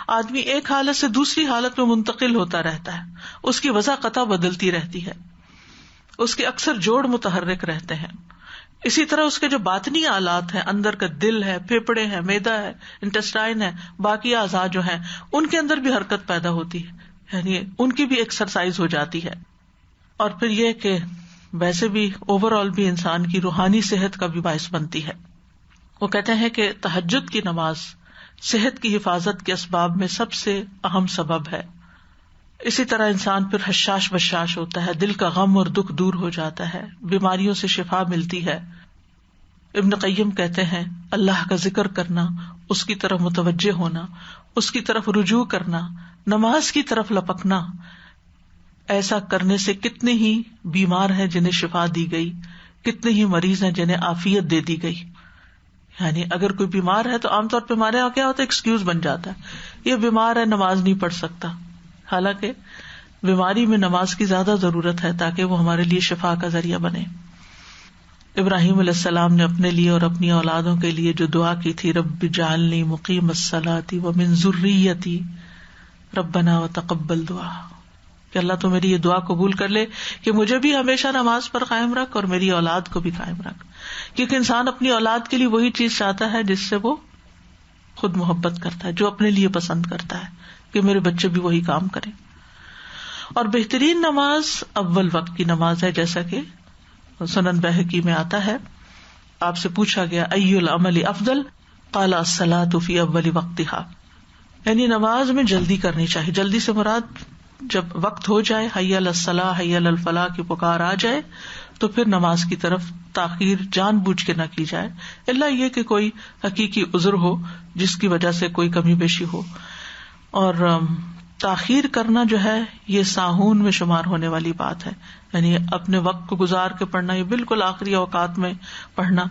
آدمی ایک حالت سے دوسری حالت میں منتقل ہوتا رہتا ہے، اس کی وضع قطع بدلتی رہتی ہے، اس کے اکثر جوڑ متحرک رہتے ہیں. اسی طرح اس کے جو باطنی آلات ہیں، اندر کا دل ہے، پھیپھڑے ہیں، معدہ ہے، انٹسٹائن ہے، باقی اعضاء جو ہیں ان کے اندر بھی حرکت پیدا ہوتی ہے، یعنی ان کی بھی ایکسرسائز ہو جاتی ہے. اور پھر یہ کہ ویسے بھی اوور آل بھی انسان کی روحانی صحت کا بھی باعث بنتی ہے. وہ کہتے ہیں کہ تہجد کی نماز صحت کی حفاظت کے اسباب میں سب سے اہم سبب ہے. اسی طرح انسان پھر حشاش بشاش ہوتا ہے، دل کا غم اور دکھ دور ہو جاتا ہے، بیماریوں سے شفا ملتی ہے. ابن قیم کہتے ہیں اللہ کا ذکر کرنا، اس کی طرف متوجہ ہونا، اس کی طرف رجوع کرنا، نماز کی طرف لپکنا، ایسا کرنے سے کتنے ہی بیمار ہیں جنہیں شفا دی گئی، کتنے ہی مریض ہیں جنہیں عافیت دے دی گئی. یعنی اگر کوئی بیمار ہے تو عام طور پہ ہمارے یہاں کیا ہوتا ہے، ایکسکیوز بن جاتا ہے، یہ بیمار ہے نماز نہیں پڑھ سکتا. حالانکہ بیماری میں نماز کی زیادہ ضرورت ہے تاکہ وہ ہمارے لیے شفا کا ذریعہ بنے. ابراہیم علیہ السلام نے اپنے لیے اور اپنی اولادوں کے لیے جو دعا کی تھی، رب اجعلنی مقیم الصلاۃ ومن ذریتی ربنا وتقبل دعا، کہ اللہ تو میری یہ دعا قبول کر لے کہ مجھے بھی ہمیشہ نماز پر قائم رکھ اور میری اولاد کو بھی قائم رکھ. کیونکہ انسان اپنی اولاد کے لیے وہی چیز چاہتا ہے جس سے وہ خود محبت کرتا ہے، جو اپنے لیے پسند کرتا ہے کہ میرے بچے بھی وہی کام کریں. اور بہترین نماز اول وقت کی نماز ہے، جیسا کہ سنن بہقی میں آتا ہے. آپ سے پوچھا گیا ای العمل افضل، قال الصلاۃ فی اول وقتہا، یعنی نماز میں جلدی کرنی چاہیے. جلدی سے مراد جب وقت ہو جائے، حی علی الصلاۃ حی علی الفلاح کی پکار آ جائے تو پھر نماز کی طرف تاخیر جان بوجھ کے نہ کی جائے، الا یہ کہ کوئی حقیقی عذر ہو جس کی وجہ سے کوئی کمی بیشی ہو. اور تاخیر کرنا جو ہے یہ ساہون میں شمار ہونے والی بات ہے، یعنی اپنے وقت کو گزار کے پڑھنا، یہ بالکل آخری اوقات میں پڑھنا.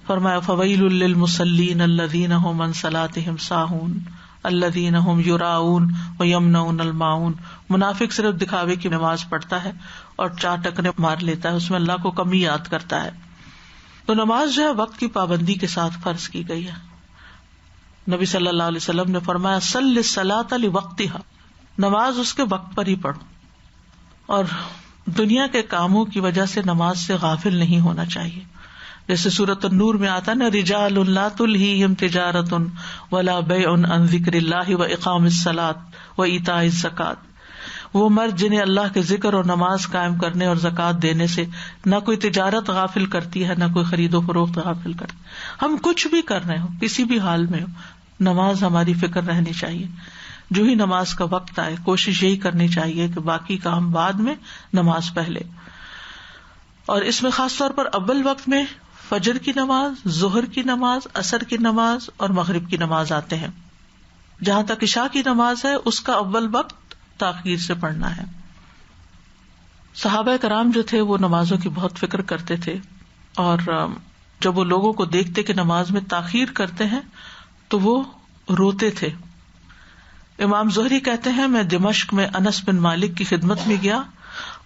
فرمایا فویل للمصلین الذین هم عن صلاتهم ساہون الذین هم یراؤون ویمنعون الماعون. منافق صرف دکھاوے کی نماز پڑھتا ہے اور 4 ٹکرے مار لیتا ہے، اس میں اللہ کو کم ہی یاد کرتا ہے. تو نماز جو ہے وقت کی پابندی کے ساتھ فرض کی گئی ہے. نبی صلی اللہ علیہ وسلم نے فرمایا صلی الصلاۃ لوقتها، نماز اس کے وقت پر ہی پڑھو. اور دنیا کے کاموں کی وجہ سے نماز سے غافل نہیں ہونا چاہیے. جیسے سورۃ النور میں آتا نا، رجال لا تلہیہم تجارۃ ولا بیع عن ذکر اللہ واقام الصلاۃ وایتاء الزکاۃ، وہ مرد جنہیں اللہ کے ذکر اور نماز قائم کرنے اور زکوٰۃ دینے سے نہ کوئی تجارت غافل کرتی ہے، نہ کوئی خرید و فروخت غافل کرتی. ہم کچھ بھی کر رہے ہو، کسی بھی حال میں ہو، نماز ہماری فکر رہنی چاہیے. جو ہی نماز کا وقت آئے کوشش یہی کرنی چاہیے کہ باقی کام بعد میں، نماز پہلے. اور اس میں خاص طور پر اول وقت میں فجر کی نماز، ظہر کی نماز، عصر کی نماز اور مغرب کی نماز آتے ہیں. جہاں تک عشاء کی نماز ہے اس کا اول وقت تاخیر سے پڑھنا ہے. صحابہ کرام جو تھے وہ نمازوں کی بہت فکر کرتے تھے، اور جب وہ لوگوں کو دیکھتے کہ نماز میں تاخیر کرتے ہیں تو وہ روتے تھے. امام زہری کہتے ہیں میں دمشق میں انس بن مالک کی خدمت میں گیا،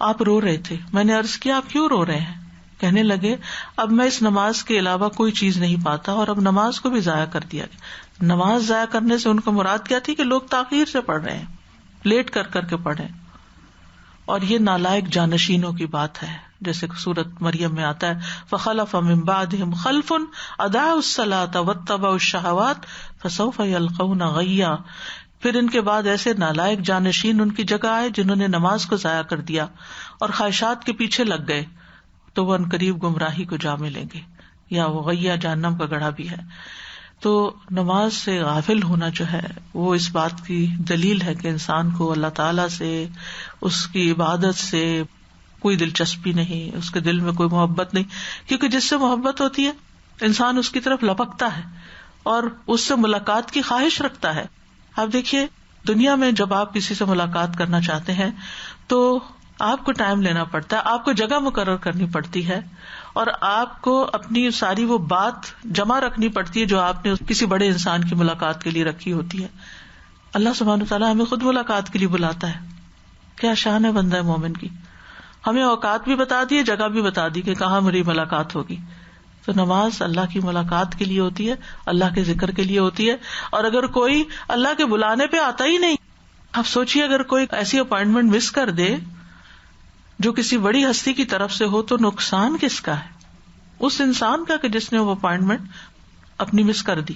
آپ رو رہے تھے. میں نے عرض کیا آپ کیوں رو رہے ہیں؟ کہنے لگے اب میں اس نماز کے علاوہ کوئی چیز نہیں پاتا اور اب نماز کو بھی ضائع کر دیا گیا. نماز ضائع کرنے سے ان کو مراد کیا تھی کہ لوگ تاخیر سے پڑھ رہے ہیں، لیٹ کر کر کے پڑھیں. اور یہ نالائق جانشینوں کی بات ہے، جیسے سورۃ مریم میں آتا ہے فخلف من بعدہم خلف اضاعوا الصلاۃ واتبعوا الشہوات فسوف یلقون غیا. پھر ان کے بعد ایسے نالائق جانشین ان کی جگہ آئے جنہوں نے نماز کو ضائع کر دیا اور خواہشات کے پیچھے لگ گئے تو وہ عنقریب گمراہی کو جا ملیں گے، یا وہ غیا جہنم کا گڑھا بھی ہے. تو نماز سے غافل ہونا جو ہے وہ اس بات کی دلیل ہے کہ انسان کو اللہ تعالیٰ سے، اس کی عبادت سے کوئی دلچسپی نہیں، اس کے دل میں کوئی محبت نہیں. کیونکہ جس سے محبت ہوتی ہے انسان اس کی طرف لپکتا ہے اور اس سے ملاقات کی خواہش رکھتا ہے. آپ دیکھیے دنیا میں جب آپ کسی سے ملاقات کرنا چاہتے ہیں تو آپ کو ٹائم لینا پڑتا ہے، آپ کو جگہ مقرر کرنی پڑتی ہے، اور آپ کو اپنی ساری وہ بات جمع رکھنی پڑتی ہے جو آپ نے کسی بڑے انسان کی ملاقات کے لیے رکھی ہوتی ہے. اللہ سبحانہ وتعالیٰ ہمیں خود ملاقات کے لیے بلاتا ہے. کیا شان ہے بندہ مومن کی، ہمیں اوقات بھی بتا دی، جگہ بھی بتا دی کہ کہاں میری ملاقات ہوگی. تو نماز اللہ کی ملاقات کے لیے ہوتی ہے، اللہ کے ذکر کے لیے ہوتی ہے. اور اگر کوئی اللہ کے بلانے پہ آتا ہی نہیں، آپ سوچیے اگر کوئی ایسی اپوائنٹمنٹ مس کر دے جو کسی بڑی ہستی کی طرف سے ہو تو نقصان کس کا ہے؟ اس انسان کا کہ جس نے وہ اپوائنٹمنٹ اپنی مس کر دی.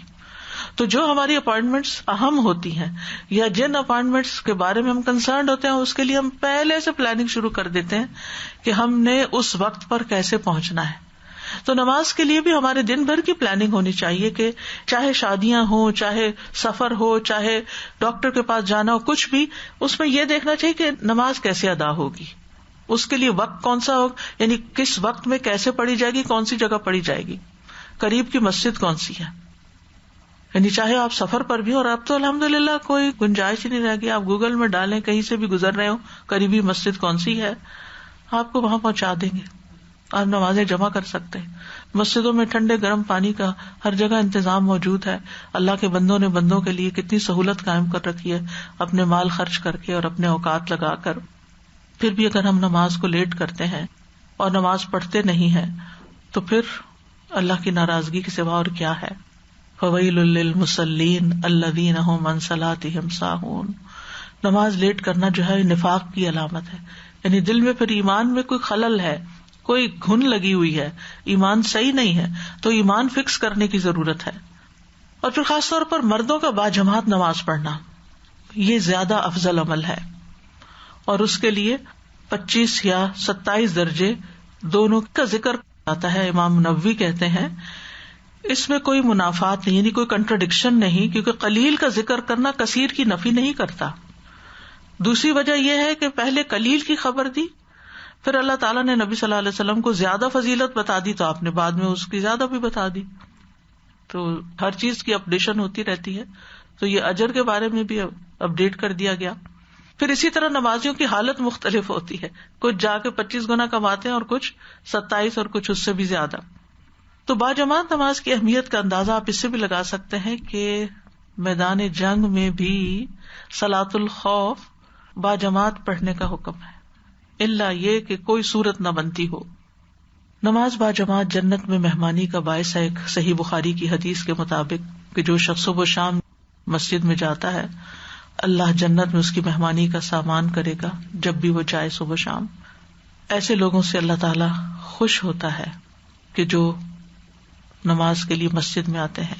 تو جو ہماری اپوائنٹمنٹس اہم ہوتی ہیں یا جن اپوائنٹمنٹس کے بارے میں ہم کنسرنڈ ہوتے ہیں اس کے لیے ہم پہلے سے پلاننگ شروع کر دیتے ہیں کہ ہم نے اس وقت پر کیسے پہنچنا ہے. تو نماز کے لیے بھی ہمارے دن بھر کی پلاننگ ہونی چاہیے کہ چاہے شادیاں ہوں، چاہے سفر ہو، چاہے ڈاکٹر کے پاس جانا ہو، کچھ بھی، اس میں یہ دیکھنا چاہیے کہ نماز کیسے ادا ہوگی، اس کے لیے وقت کون سا ہوگا، یعنی کس وقت میں کیسے پڑھی جائے گی، کون سی جگہ پڑھی جائے گی، قریب کی مسجد کون سی ہے. یعنی چاہے آپ سفر پر بھی، اور اب تو الحمدللہ کوئی گنجائش ہی نہیں رہ گئی، آپ گوگل میں ڈالیں کہیں سے بھی گزر رہے ہو قریبی مسجد کون سی ہے، آپ کو وہاں پہنچا دیں گے، آپ نمازیں جمع کر سکتے ہیں. مسجدوں میں ٹھنڈے گرم پانی کا ہر جگہ انتظام موجود ہے. اللہ کے بندوں نے بندوں کے لیے کتنی سہولت قائم کر رکھی ہے اپنے مال خرچ کر کے اور اپنے اوقات لگا کر. پھر بھی اگر ہم نماز کو لیٹ کرتے ہیں اور نماز پڑھتے نہیں ہیں تو پھر اللہ کی ناراضگی کے سوا اور کیا ہے. فویل للمصلین الذین هم عن صلاتهم ساہون. نماز لیٹ کرنا جو ہے نفاق کی علامت ہے، یعنی دل میں پھر ایمان میں کوئی خلل ہے، کوئی گھن لگی ہوئی ہے، ایمان صحیح نہیں ہے، تو ایمان فکس کرنے کی ضرورت ہے. اور پھر خاص طور پر مردوں کا باجماعت نماز پڑھنا یہ زیادہ افضل عمل ہے، اور اس کے لیے 25 یا 27 درجے دونوں کا ذکر آتا ہے. امام نووی کہتے ہیں اس میں کوئی منافات نہیں، یعنی کوئی کنٹرڈکشن نہیں، کیونکہ قلیل کا ذکر کرنا کثیر کی نفی نہیں کرتا. دوسری وجہ یہ ہے کہ پہلے قلیل کی خبر دی، پھر اللہ تعالیٰ نے نبی صلی اللہ علیہ وسلم کو زیادہ فضیلت بتا دی تو آپ نے بعد میں اس کی زیادہ بھی بتا دی. تو ہر چیز کی اپڈیشن ہوتی رہتی ہے، تو یہ اجر کے بارے میں بھی اپڈیٹ کر دیا گیا. پھر اسی طرح نمازیوں کی حالت مختلف ہوتی ہے، کچھ جا کے 25 گنا کماتے ہیں اور کچھ 27 اور کچھ اس سے بھی زیادہ. تو باجماعت نماز کی اہمیت کا اندازہ آپ اس سے بھی لگا سکتے ہیں کہ میدان جنگ میں بھی صلاۃ الخوف باجماعت پڑھنے کا حکم ہے، الا یہ کہ کوئی صورت نہ بنتی ہو. نماز باجماعت جنت میں مہمانی کا باعث ہے. ایک صحیح بخاری کی حدیث کے مطابق کہ جو شخص صبح و شام مسجد میں جاتا ہے اللہ جنت میں اس کی مہمانی کا سامان کرے گا جب بھی وہ جائے صبح شام. ایسے لوگوں سے اللہ تعالی خوش ہوتا ہے کہ جو نماز کے لیے مسجد میں آتے ہیں.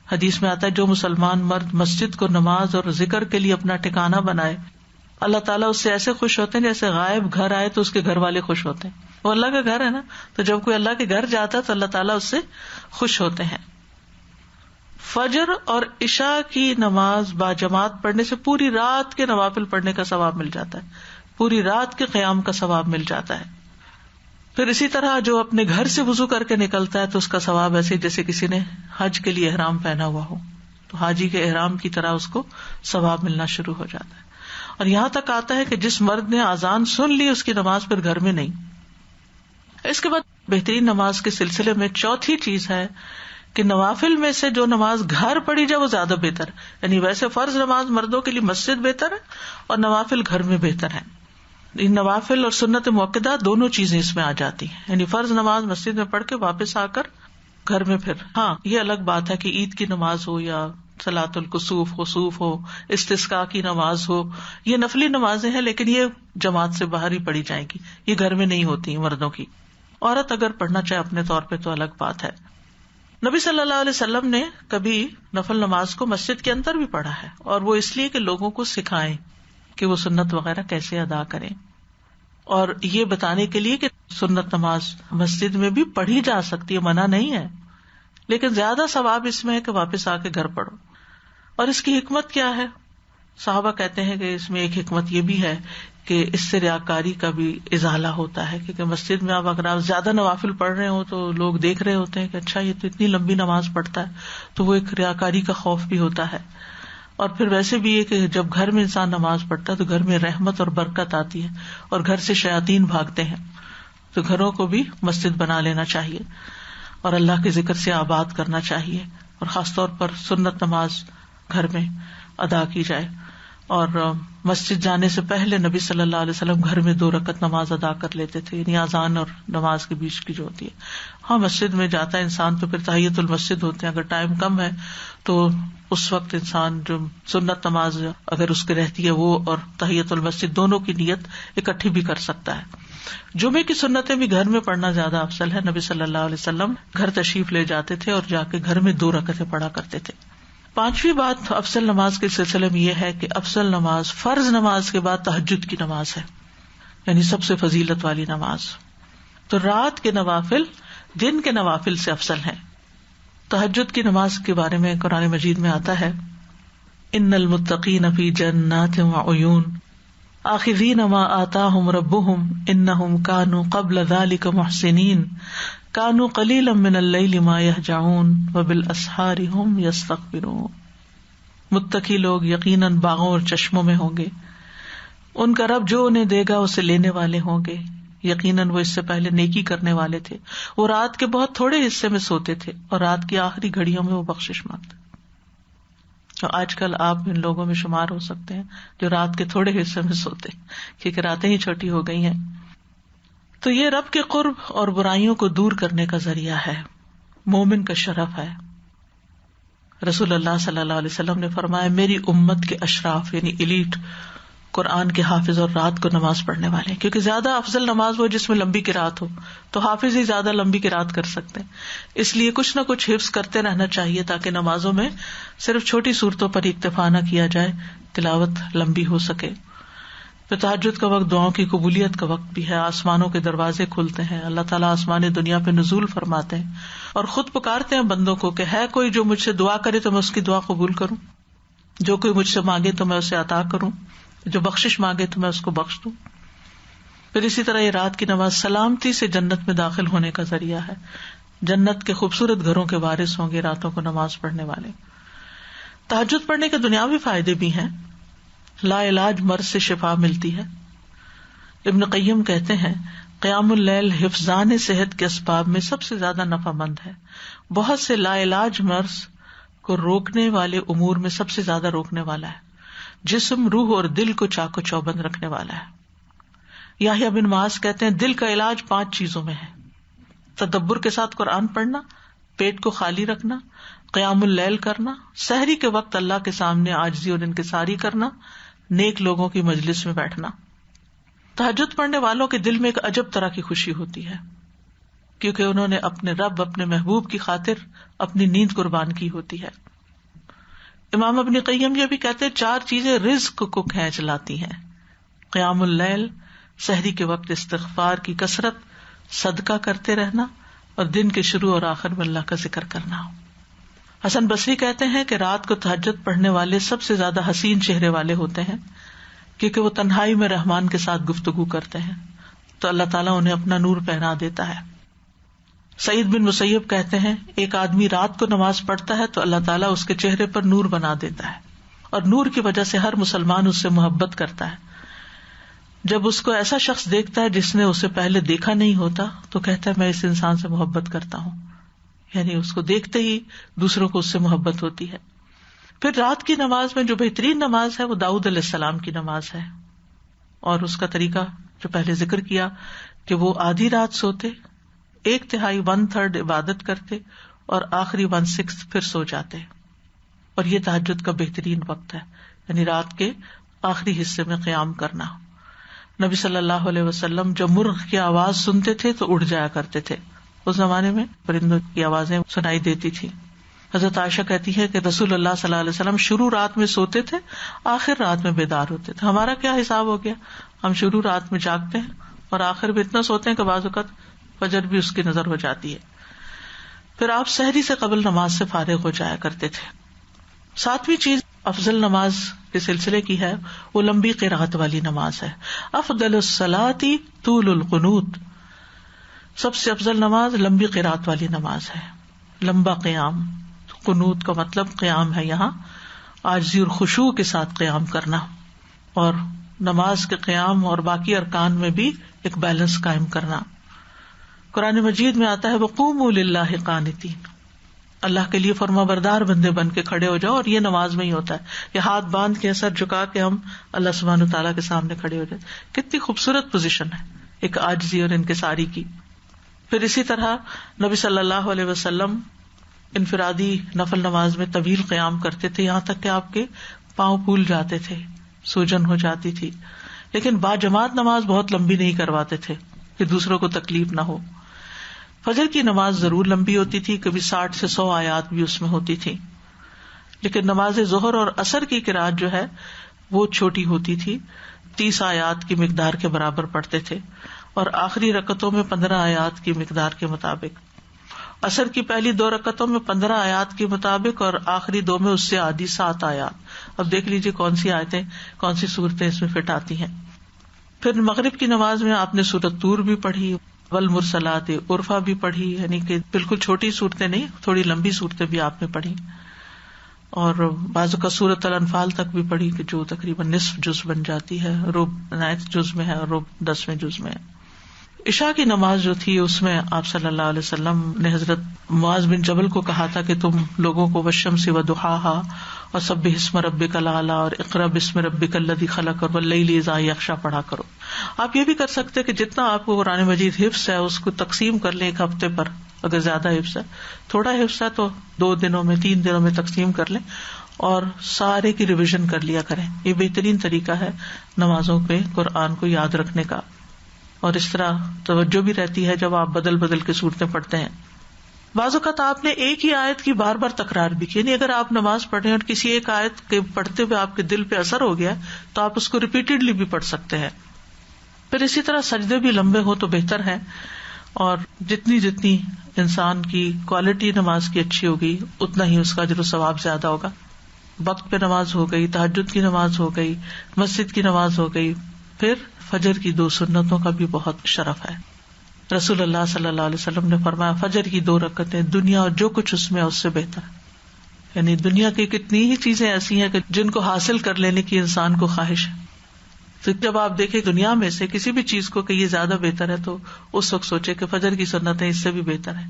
حدیث میں آتا ہے جو مسلمان مرد مسجد کو نماز اور ذکر کے لیے اپنا ٹھکانہ بنائے اللہ تعالیٰ اس سے ایسے خوش ہوتے ہیں جیسے غائب گھر آئے تو اس کے گھر والے خوش ہوتے ہیں. وہ اللہ کا گھر ہے نا، تو جب کوئی اللہ کے گھر جاتا ہے تو اللہ تعالیٰ اس سے خوش ہوتے ہیں. فجر اور عشاء کی نماز باجماعت پڑھنے سے پوری رات کے نوافل پڑھنے کا ثواب مل جاتا ہے، پوری رات کے قیام کا ثواب مل جاتا ہے. پھر اسی طرح جو اپنے گھر سے وضو کر کے نکلتا ہے تو اس کا ثواب ایسے جیسے کسی نے حج کے لیے احرام پہنا ہوا ہو، تو حاجی کے احرام کی طرح اس کو ثواب ملنا شروع ہو جاتا ہے. اور یہاں تک آتا ہے کہ جس مرد نے اذان سن لی اس کی نماز پھر گھر میں نہیں. اس کے بعد بہترین نماز کے سلسلے میں چوتھی چیز ہے کہ نوافل میں سے جو نماز گھر پڑھی جائے وہ زیادہ بہتر ہے. یعنی ویسے فرض نماز مردوں کے لیے مسجد بہتر ہے اور نوافل گھر میں بہتر ہے. ان نوافل اور سنت موقدہ دونوں چیزیں اس میں آ جاتی ہیں. یعنی فرض نماز مسجد میں پڑھ کے واپس آ کر گھر میں پھر ہاں یہ الگ بات ہے کہ عید کی نماز ہو یا صلاۃ الکسوف خسوف ہو، استسقاء کی نماز ہو، یہ نفلی نمازیں ہیں لیکن یہ جماعت سے باہر ہی پڑھی جائیں گی، یہ گھر میں نہیں ہوتی مردوں کی. عورت اگر پڑھنا چاہے اپنے طور پہ تو الگ بات ہے. نبی صلی اللہ علیہ وسلم نے کبھی نفل نماز کو مسجد کے اندر بھی پڑھا ہے، اور وہ اس لیے کہ لوگوں کو سکھائیں کہ وہ سنت وغیرہ کیسے ادا کریں، اور یہ بتانے کے لیے کہ سنت نماز مسجد میں بھی پڑھی جا سکتی ہے، منع نہیں ہے، لیکن زیادہ ثواب اس میں ہے کہ واپس آ کے گھر پڑھو. اور اس کی حکمت کیا ہے؟ صحابہ کہتے ہیں کہ اس میں ایک حکمت یہ بھی ہے کہ اس سے ریاکاری کا بھی ازالہ ہوتا ہے، کیونکہ مسجد میں اگر آپ زیادہ نوافل پڑھ رہے ہو تو لوگ دیکھ رہے ہوتے ہیں کہ اچھا یہ تو اتنی لمبی نماز پڑھتا ہے، تو وہ ایک ریاکاری کا خوف بھی ہوتا ہے. اور پھر ویسے بھی یہ کہ جب گھر میں انسان نماز پڑھتا ہے تو گھر میں رحمت اور برکت آتی ہے اور گھر سے شیاطین بھاگتے ہیں، تو گھروں کو بھی مسجد بنا لینا چاہیے اور اللہ کے ذکر سے آباد کرنا چاہیے، اور خاص طور پر سنت نماز گھر میں ادا کی جائے. اور مسجد جانے سے پہلے نبی صلی اللہ علیہ وسلم گھر میں 2 رکعت نماز ادا کر لیتے تھے، یعنی اذان اور نماز کے بیچ کی جو ہوتی ہے. ہاں مسجد میں جاتا ہے انسان تو پھر تحیۃ المسجد ہوتے ہیں، اگر ٹائم کم ہے تو اس وقت انسان جو سنت نماز اگر اس کے رہتی ہے وہ اور تحیۃ المسجد دونوں کی نیت اکٹھی بھی کر سکتا ہے. جمعے کی سنتیں بھی گھر میں پڑھنا زیادہ افضل ہے. نبی صلی اللہ علیہ وسلم گھر تشریف لے جاتے تھے اور جا کے گھر میں 2 رکعتیں پڑھا کرتے تھے. 5ویں بات افضل نماز کے سلسلے میں یہ ہے کہ افضل نماز فرض نماز کے بعد تہجد کی نماز ہے، یعنی سب سے فضیلت والی نماز. تو رات کے نوافل دن کے نوافل سے افضل ہیں. تہجد کی نماز کے بارے میں قرآن مجید میں آتا ہے ان المتقین فی جنات وعیون آخذین ما آتاہم ربہم انہم کانوا قبل ذلک محسنین کانوا قلیلا من اللیل ما یہجعون وبالاسحار ہم یستغفرون. متقی لوگ یقیناً باغوں اور چشموں میں ہوں گے، ان کا رب جو انہیں دے گا اسے لینے والے ہوں گے، یقیناً وہ اس سے پہلے نیکی کرنے والے تھے، وہ رات کے بہت تھوڑے حصے میں سوتے تھے اور رات کی آخری گھڑیوں میں وہ بخشش مانگتے. تو آج کل آپ ان لوگوں میں شمار ہو سکتے ہیں جو رات کے تھوڑے حصے میں سوتے، کیونکہ راتیں ہی چھوٹی ہو گئی ہیں. تو یہ رب کے قرب اور برائیوں کو دور کرنے کا ذریعہ ہے، مومن کا شرف ہے. رسول اللہ صلی اللہ علیہ وسلم نے فرمایا میری امت کے اشراف یعنی ایلیٹ قرآن کے حافظ اور رات کو نماز پڑھنے والے، کیونکہ زیادہ افضل نماز وہ جس میں لمبی قرات ہو، تو حافظ ہی زیادہ لمبی قرات کر سکتے ہیں. اس لیے کچھ نہ کچھ حفظ کرتے رہنا چاہیے تاکہ نمازوں میں صرف چھوٹی صورتوں پر اکتفا نہ کیا جائے، تلاوت لمبی ہو سکے. پھر تہجد کا وقت دعاؤں کی قبولیت کا وقت بھی ہے، آسمانوں کے دروازے کھلتے ہیں، اللہ تعالیٰ آسمان دنیا پہ نزول فرماتے ہیں اور خود پکارتے ہیں بندوں کو کہ ہے کوئی جو مجھ سے دعا کرے تو میں اس کی دعا قبول کروں، جو کوئی مجھ سے مانگے تو میں اسے عطا کروں، جو بخشش مانگے تو میں اس کو بخش دوں. پھر اسی طرح یہ رات کی نماز سلامتی سے جنت میں داخل ہونے کا ذریعہ ہے. جنت کے خوبصورت گھروں کے وارث ہوں گے راتوں کو نماز پڑھنے والے. تہجد پڑھنے کے دنیاوی فائدے بھی ہیں، لا علاج مرض سے شفا ملتی ہے. ابن قیم کہتے ہیں قیام اللیل حفظان صحت کے اسباب میں سب سے زیادہ نفع مند ہے. بہت سے لا علاج مرض کو روکنے والے امور میں سب سے زیادہ روکنے والا ہے، جسم، روح اور دل کو چاق و چوبند رکھنے والا ہے. یحییٰ بن معاذ کہتے ہیں دل کا علاج 5 چیزوں میں ہے: تدبر کے ساتھ قرآن پڑھنا، پیٹ کو خالی رکھنا، قیام اللیل کرنا، سحری کے وقت اللہ کے سامنے عاجزی اور انکساری کرنا، نیک لوگوں کی مجلس میں بیٹھنا. تہجد پڑھنے والوں کے دل میں ایک عجب طرح کی خوشی ہوتی ہے، کیونکہ انہوں نے اپنے رب، اپنے محبوب کی خاطر اپنی نیند قربان کی ہوتی ہے. امام ابن قیم یہ بھی کہتے ہیں 4 چیزیں رزق کو کھینچ لاتی ہیں: قیام اللیل، سحری کے وقت استغفار کی کثرت، صدقہ کرتے رہنا اور دن کے شروع اور آخر میں اللہ کا ذکر کرنا. حسن بصری کہتے ہیں کہ رات کو تہجد پڑھنے والے سب سے زیادہ حسین چہرے والے ہوتے ہیں، کیونکہ وہ تنہائی میں رحمان کے ساتھ گفتگو کرتے ہیں تو اللہ تعالیٰ انہیں اپنا نور پہنا دیتا ہے. سعید بن مسیب کہتے ہیں ایک آدمی رات کو نماز پڑھتا ہے تو اللہ تعالیٰ اس کے چہرے پر نور بنا دیتا ہے اور نور کی وجہ سے ہر مسلمان اس سے محبت کرتا ہے. جب اس کو ایسا شخص دیکھتا ہے جس نے اسے پہلے دیکھا نہیں ہوتا تو کہتا ہے میں اس انسان سے محبت کرتا ہوں، یعنی اس کو دیکھتے ہی دوسروں کو اس سے محبت ہوتی ہے. پھر رات کی نماز میں جو بہترین نماز ہے وہ داؤد علیہ السلام کی نماز ہے، اور اس کا طریقہ جو پہلے ذکر کیا کہ وہ آدھی رات سوتے، 1/3 1/3 عبادت کرتے اور آخری 1/6 پھر سو جاتے. اور یہ تہجد کا بہترین وقت ہے، یعنی رات کے آخری حصے میں قیام کرنا. نبی صلی اللہ علیہ وسلم جب مرغ کی آواز سنتے تھے تو اٹھ جایا کرتے تھے. اس زمانے میں پرندوں کی آوازیں سنائی دیتی تھی. حضرت عائشہ کہتی ہے کہ رسول اللہ صلی اللہ علیہ وسلم شروع رات میں سوتے تھے، آخر رات میں بیدار ہوتے تھے. ہمارا کیا حساب ہو گیا، ہم شروع رات میں جاگتے ہیں اور آخر میں اتنا سوتے ہیں کہ بعض اوقات فجر بھی اس کی نظر ہو جاتی ہے. پھر آپ سحری سے قبل نماز سے فارغ ہو جایا کرتے تھے. 7ویں چیز افضل نماز کے سلسلے کی ہے وہ لمبی قرات والی نماز ہے. افضل الصلاۃ طول القنوت، سب سے افضل نماز لمبی قرات والی نماز ہے، لمبا قیام. قنوت کا مطلب قیام ہے، یہاں عاجزی اور خشوع کے ساتھ قیام کرنا، اور نماز کے قیام اور باقی ارکان میں بھی ایک بیلنس قائم کرنا. قرآن مجید میں آتا ہے وقوموا للہ قانتین، اللہ کے لیے فرما بردار بندے بن کے کھڑے ہو جاؤ. اور یہ نماز میں ہی ہوتا ہے، یہ ہاتھ باندھ کے سر جھکا کے ہم اللہ سبحانہ وتعالیٰ کے سامنے کھڑے ہو جائے. کتنی خوبصورت پوزیشن ہے ایک عاجزی اور انکساری کی. پھر اسی طرح نبی صلی اللہ علیہ وسلم انفرادی نفل نماز میں طویل قیام کرتے تھے، یہاں تک کہ آپ کے پاؤں پھول جاتے تھے، سوجن ہو جاتی تھی. لیکن باجماعت نماز بہت لمبی نہیں کرواتے تھے کہ دوسروں کو تکلیف نہ ہو. فجر کی نماز ضرور لمبی ہوتی تھی، کبھی 60 سے 100 آیات بھی اس میں ہوتی تھی. لیکن نماز ظہر اور عصر کی قرات جو ہے وہ چھوٹی ہوتی تھی، 30 آیات کی مقدار کے برابر پڑھتے تھے، اور آخری رکعتوں میں 15 آیات کی مقدار کے مطابق. عصر کی پہلی 2 رکعتوں میں 15 آیات کے مطابق اور آخری 2 میں اس سے آدھی 7 آیات. اب دیکھ لیجیے کون سی آیتیں کون سی صورتیں اس میں فٹ آتی ہیں. پھر مغرب کی نماز میں آپ نے سورۃ طور بھی پڑھی، والمرسلات عرفا بھی پڑھی، یعنی کہ بالکل چھوٹی صورتیں نہیں، تھوڑی لمبی صورتیں بھی آپ نے پڑھی، اور بعضوں کا سورۃ الانفال تک بھی پڑھی کہ جو تقریباً نصف جز بن جاتی ہے، ربع 9 جز میں ہے اور ربع 10ویں جز میں ہے. عشاء کی نماز جو تھی اس میں آپ صلی اللہ علیہ وسلم نے حضرت معاذ بن جبل کو کہا تھا کہ تم لوگوں کو والشمس وضحاها اور سبح اسم ربک الاعلی اور اقرأ باسم ربک الذی خلق اور واللیل اذا یغشی پڑھا کرو. آپ یہ بھی کر سکتے کہ جتنا آپ کو قرآن مجید حفظ ہے اس کو تقسیم کر لیں ایک ہفتے پر، اگر زیادہ حفظ ہے. تھوڑا حفظ ہے تو 2 دنوں میں 3 دنوں میں تقسیم کر لیں اور سارے کی ریویژن کر لیا کریں. یہ بہترین طریقہ ہے نمازوں پہ قرآن کو یاد رکھنے کا، اور اس طرح توجہ بھی رہتی ہے جب آپ بدل بدل کے صورتیں پڑھتے ہیں. بعض اوقات آپ نے ایک ہی آیت کی بار بار تکرار بھی کی، یعنی اگر آپ نماز پڑھ رہے ہیں اور کسی ایک آیت کے پڑھتے ہوئے آپ کے دل پہ اثر ہو گیا تو آپ اس کو ریپیٹڈلی بھی پڑھ سکتے ہیں. پھر اسی طرح سجدے بھی لمبے ہو تو بہتر ہے، اور جتنی انسان کی کوالٹی نماز کی اچھی ہوگی اتنا ہی اس کا اجر و ثواب زیادہ ہوگا. وقت پہ نماز ہو گئی، تہجد کی نماز ہو گئی، مسجد کی نماز ہو گئی، پھر فجر کی 2 سنتوں کا بھی بہت شرف ہے. رسول اللہ صلی اللہ علیہ وسلم نے فرمایا فجر کی 2 رکعتیں دنیا اور جو کچھ اس میں اس سے بہتر ہے. یعنی دنیا کی کتنی ہی چیزیں ایسی ہیں کہ جن کو حاصل کر لینے کی انسان کو خواہش ہے، تو جب آپ دیکھیں دنیا میں سے کسی بھی چیز کو کہ یہ زیادہ بہتر ہے تو اس وقت سوچے کہ فجر کی سنتیں اس سے بھی بہتر ہیں.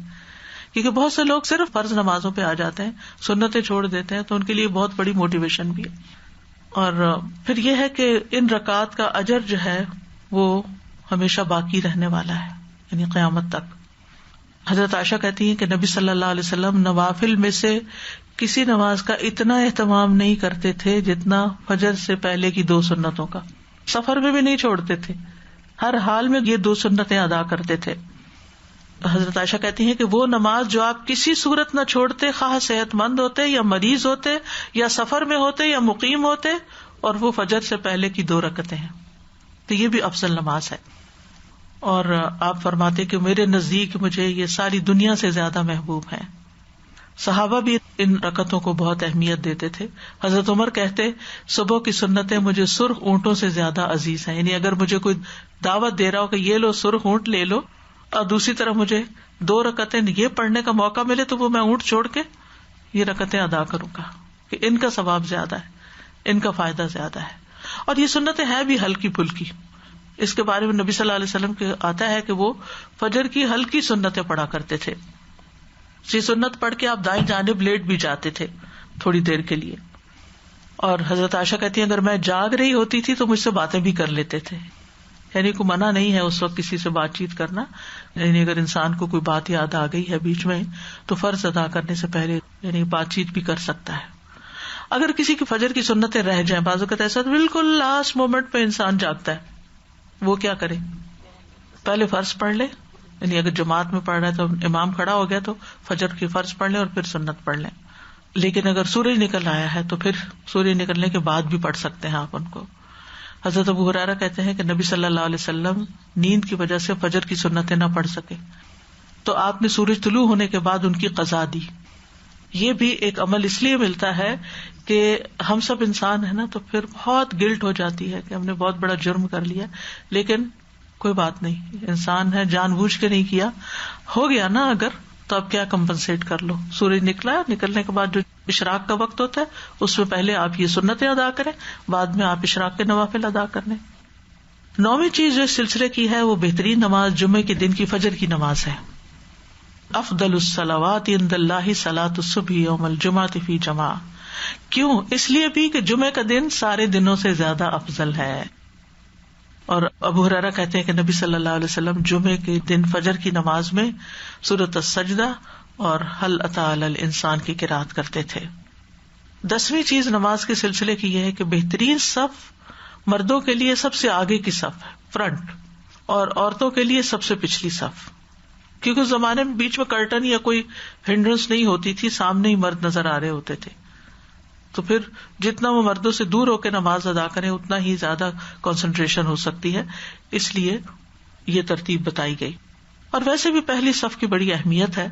کیونکہ بہت سے لوگ صرف فرض نمازوں پہ آ جاتے ہیں، سنتیں چھوڑ دیتے ہیں، تو ان کے لیے بہت بڑی موٹیویشن بھی ہے. اور پھر یہ ہے کہ ان رکعات کا اجر جو ہے وہ ہمیشہ باقی رہنے والا ہے، یعنی قیامت تک. حضرت عائشہ کہتی ہیں کہ نبی صلی اللہ علیہ وسلم نوافل میں سے کسی نماز کا اتنا اہتمام نہیں کرتے تھے جتنا فجر سے پہلے کی 2 سنتوں کا. سفر میں بھی نہیں چھوڑتے تھے، ہر حال میں یہ 2 سنتیں ادا کرتے تھے. حضرت عائشہ کہتی ہیں کہ وہ نماز جو آپ کسی صورت نہ چھوڑتے، خواہ صحت مند ہوتے یا مریض ہوتے یا سفر میں ہوتے یا مقیم ہوتے، اور وہ فجر سے پہلے کی 2 رکعتیں ہیں. تو یہ بھی افضل نماز ہے. اور آپ فرماتے کہ میرے نزدیک مجھے یہ ساری دنیا سے زیادہ محبوب ہیں. صحابہ بھی ان رکعتوں کو بہت اہمیت دیتے تھے. حضرت عمر کہتے صبح کی سنتیں مجھے سرخ اونٹوں سے زیادہ عزیز ہیں. یعنی اگر مجھے کوئی دعوت دے رہا ہو کہ یہ لو سرخ اونٹ لے لو، اور دوسری طرف مجھے 2 رکعتیں یہ پڑھنے کا موقع ملے تو وہ میں اونٹ چھوڑ کے یہ رکعتیں ادا کروں گا، کہ ان کا ثواب زیادہ ہے، ان کا فائدہ زیادہ ہے. اور یہ سنتیں ہیں بھی ہلکی پھلکی. اس کے بارے میں نبی صلی اللہ علیہ وسلم کے آتا ہے کہ وہ فجر کی ہلکی سنتیں پڑھا کرتے تھے. یہ سنت پڑھ کے آپ دائیں جانب لیٹ بھی جاتے تھے تھوڑی دیر کے لیے. اور حضرت عائشہ کہتی ہیں اگر میں جاگ رہی ہوتی تھی تو مجھ سے باتیں بھی کر لیتے تھے. یعنی کوئی منع نہیں ہے اس وقت کسی سے بات چیت کرنا. یعنی اگر انسان کو کوئی بات یاد آ گئی ہے بیچ میں تو فرض ادا کرنے سے پہلے یعنی بات چیت بھی کر سکتا ہے. اگر کسی کی فجر کی سنتیں رہ جائیں، بعض اوقات ایسا بالکل لاسٹ مومنٹ پہ انسان جاگتا ہے، وہ کیا کرے؟ پہلے فرض پڑھ لے. یعنی اگر جماعت میں پڑھ رہا ہے تو امام کھڑا ہو گیا تو فجر کی فرض پڑھ لیں اور پھر سنت پڑھ لیں. لیکن اگر سورج نکل آیا ہے تو پھر سورج نکلنے کے بعد بھی پڑھ سکتے ہیں آپ ان کو. حضرت ابو ہریرہ کہتے ہیں کہ نبی صلی اللہ علیہ وسلم نیند کی وجہ سے فجر کی سنتیں نہ پڑھ سکے تو آپ نے سورج طلوع ہونے کے بعد ان کی قضا دی. یہ بھی ایک عمل اس لیے ملتا ہے کہ ہم سب انسان ہیں نا، تو پھر بہت گلٹ ہو جاتی ہے کہ ہم نے بہت بڑا جرم کر لیا، لیکن کوئی بات نہیں، انسان ہے، جان بوجھ کے نہیں کیا، ہو گیا نا اگر تو اب کیا کمپنسیٹ کر لو. سورج نکلا، نکلنے کے بعد جو اشراق کا وقت ہوتا ہے اس میں پہلے آپ یہ سنتیں ادا کریں، بعد میں آپ اشراق کے نوافل ادا کر لیں. 9ویں چیز جو اس سلسلے کی ہے وہ بہترین نماز جمعے کے دن کی فجر کی نماز ہے. افضل الصلوات عند اللہ صلاۃ الصبح یوم الجمعۃ فی جماعہ. کیوں؟ اس لیے بھی کہ جمعے کا دن سارے دنوں سے زیادہ افضل ہے. اور ابو ہریرہ کہتے ہیں کہ نبی صلی اللہ علیہ وسلم جمعے کے دن فجر کی نماز میں سورۃ السجدہ اور هل اتی علی الانسان کی قرات کرتے تھے. 10ویں چیز نماز کے سلسلے کی یہ ہے کہ بہترین صف مردوں کے لیے سب سے آگے کی صف ہے، فرنٹ، اور عورتوں کے لیے سب سے پچھلی صف. کیونکہ اس زمانے میں بیچ میں کرٹن یا کوئی ہنڈرنس نہیں ہوتی تھی، سامنے ہی مرد نظر آ رہے ہوتے تھے، تو پھر جتنا وہ مردوں سے دور ہو کے نماز ادا کریں اتنا ہی زیادہ کنسنٹریشن ہو سکتی ہے، اس لیے یہ ترتیب بتائی گئی. اور ویسے بھی پہلی صف کی بڑی اہمیت ہے.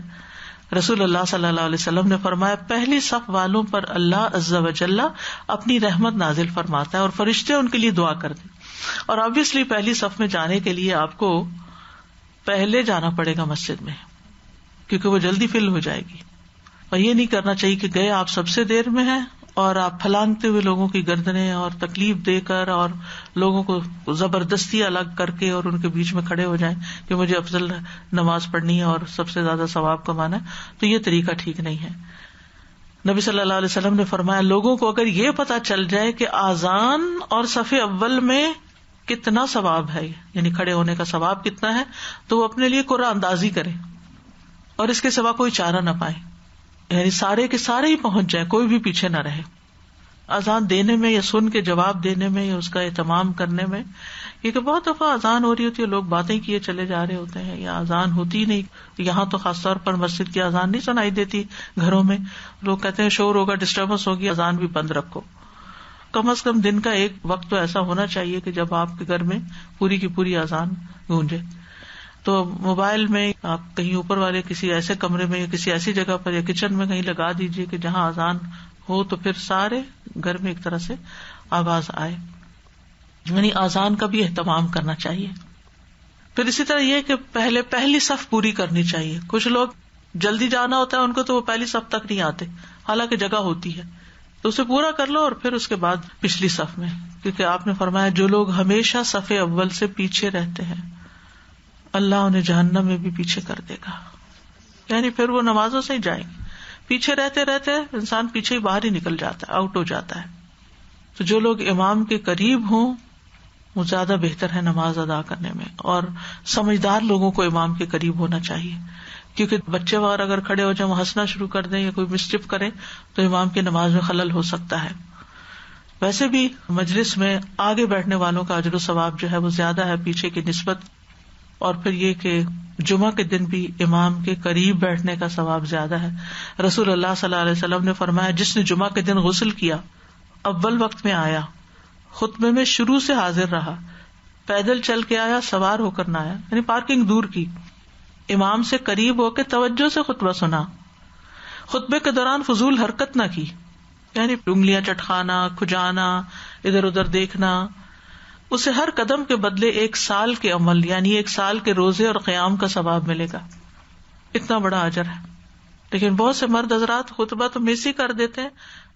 رسول اللہ صلی اللہ علیہ وسلم نے فرمایا پہلی صف والوں پر اللہ عز و جل اپنی رحمت نازل فرماتا ہے اور فرشتے ان کے لیے دعا کرتے. اور obviously پہلی صف میں جانے کے لیے آپ کو پہلے جانا پڑے گا مسجد میں, کیونکہ وہ جلدی فل ہو جائے گی. اور یہ نہیں کرنا چاہیے کہ گئے آپ سب سے دیر میں ہیں اور آپ پھلانگتے ہوئے لوگوں کی گردنیں اور تکلیف دے کر اور لوگوں کو زبردستی الگ کر کے اور ان کے بیچ میں کھڑے ہو جائیں کہ مجھے افضل نماز پڑھنی ہے اور سب سے زیادہ ثواب کمانا ہے, تو یہ طریقہ ٹھیک نہیں ہے. نبی صلی اللہ علیہ وسلم نے فرمایا لوگوں کو اگر یہ پتا چل جائے کہ آذان اور صف اول میں کتنا ثواب ہے, یعنی کھڑے ہونے کا ثواب کتنا ہے, تو وہ اپنے لیے قرآن اندازی کرے اور اس کے سوا کوئی چارہ نہ پائے, یعنی سارے کے سارے ہی پہنچ جائے, کوئی بھی پیچھے نہ رہے. اذان دینے میں یا سن کے جواب دینے میں یا اس کا اہتمام کرنے میں, کیونکہ بہت دفعہ اذان ہو رہی ہوتی ہے, لوگ باتیں کیے چلے جا رہے ہوتے ہیں یا اذان ہوتی نہیں. یہاں تو خاص طور پر مسجد کی اذان نہیں سنائی دیتی, گھروں میں لوگ کہتے ہیں شور ہوگا, ڈسٹربنس ہوگی, اذان بھی بند رکھو. کم از کم دن کا ایک وقت تو ایسا ہونا چاہیے کہ جب آپ کے گھر میں پوری کی پوری اذان گونجے. تو موبائل میں آپ کہیں اوپر والے کسی ایسے کمرے میں یا کسی ایسی جگہ پر یا کچن میں کہیں لگا دیجیے کہ جہاں اذان ہو, تو پھر سارے گھر میں ایک طرح سے آواز آئے. یعنی اذان کا بھی اہتمام کرنا چاہیے. پھر اسی طرح یہ کہ پہلی صف پوری کرنی چاہیے. کچھ لوگ جلدی جانا ہوتا ہے ان کو, تو وہ پہلی صف تک نہیں آتے, حالانکہ جگہ ہوتی ہے, تو اسے پورا کر لو اور پھر اس کے بعد پچھلی صف میں, کیونکہ آپ نے فرمایا جو لوگ ہمیشہ صف اول سے پیچھے رہتے ہیں اللہ انہیں جہنم میں بھی پیچھے کر دے گا. یعنی پھر وہ نمازوں سے ہی جائیں گے. پیچھے رہتے رہتے انسان پیچھے ہی باہر ہی نکل جاتا ہے, آؤٹ ہو جاتا ہے. تو جو لوگ امام کے قریب ہوں وہ زیادہ بہتر ہے نماز ادا کرنے میں, اور سمجھدار لوگوں کو امام کے قریب ہونا چاہیے, کیونکہ بچے وغیرہ اگر کھڑے ہو جائیں, وہ ہنسنا شروع کر دیں یا کوئی مسچف کریں تو امام کی نماز میں خلل ہو سکتا ہے. ویسے بھی مجلس میں آگے بیٹھنے والوں کا اجر و ثواب جو ہے وہ زیادہ ہے پیچھے کی نسبت. اور پھر یہ کہ جمعہ کے دن بھی امام کے قریب بیٹھنے کا ثواب زیادہ ہے. رسول اللہ صلی اللہ علیہ وسلم نے فرمایا جس نے جمعہ کے دن غسل کیا, اول وقت میں آیا, خطبے میں شروع سے حاضر رہا, پیدل چل کے آیا, سوار ہو کر نہ آیا, یعنی پارکنگ دور کی, امام سے قریب ہو کے توجہ سے خطبہ سنا, خطبے کے دوران فضول حرکت نہ کی, یعنی انگلیاں چٹکانا, کھجانا, ادھر ادھر دیکھنا, اسے ہر قدم کے بدلے 1 سال کے عمل یعنی 1 سال کے روزے اور قیام کا ثواب ملے گا. اتنا بڑا اجر ہے. لیکن بہت سے مرد حضرات خطبہ تو مس ہی کر دیتے ہیں,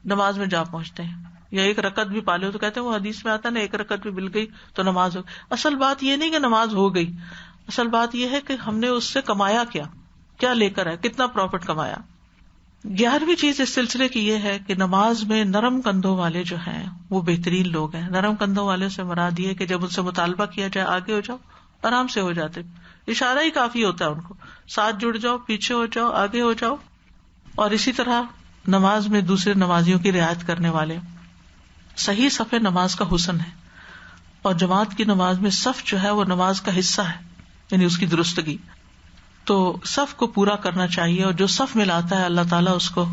نماز میں جا پہنچتے ہیں, یا 1 رکعت بھی پالے ہو تو کہتے ہیں وہ حدیث میں آتا ہے نا 1 رکعت بھی مل گئی تو نماز ہو. اصل بات یہ نہیں کہ نماز ہو گئی, اصل بات یہ ہے کہ ہم نے اس سے کمایا کیا لے کر ہے, کتنا پروفٹ کمایا. 11ویں چیز اس سلسلے کی یہ ہے کہ نماز میں نرم کندھوں والے جو ہیں وہ بہترین لوگ ہیں. نرم کندھوں والے سے مراد یہ ہے کہ جب ان سے مطالبہ کیا جائے آگے ہو جاؤ, آرام سے ہو جاتے, اشارہ ہی کافی ہوتا ہے ان کو, ساتھ جڑ جاؤ, پیچھے ہو جاؤ, آگے ہو جاؤ. اور اسی طرح نماز میں دوسرے نمازیوں کی رعایت کرنے والے. صحیح صف نماز کا حسن ہے, اور جماعت کی نماز میں صف جو ہے وہ نماز کا حصہ ہے, یعنی اس کی درستگی. تو صف کو پورا کرنا چاہیے, اور جو صف ملاتا ہے اللہ تعالیٰ اس کو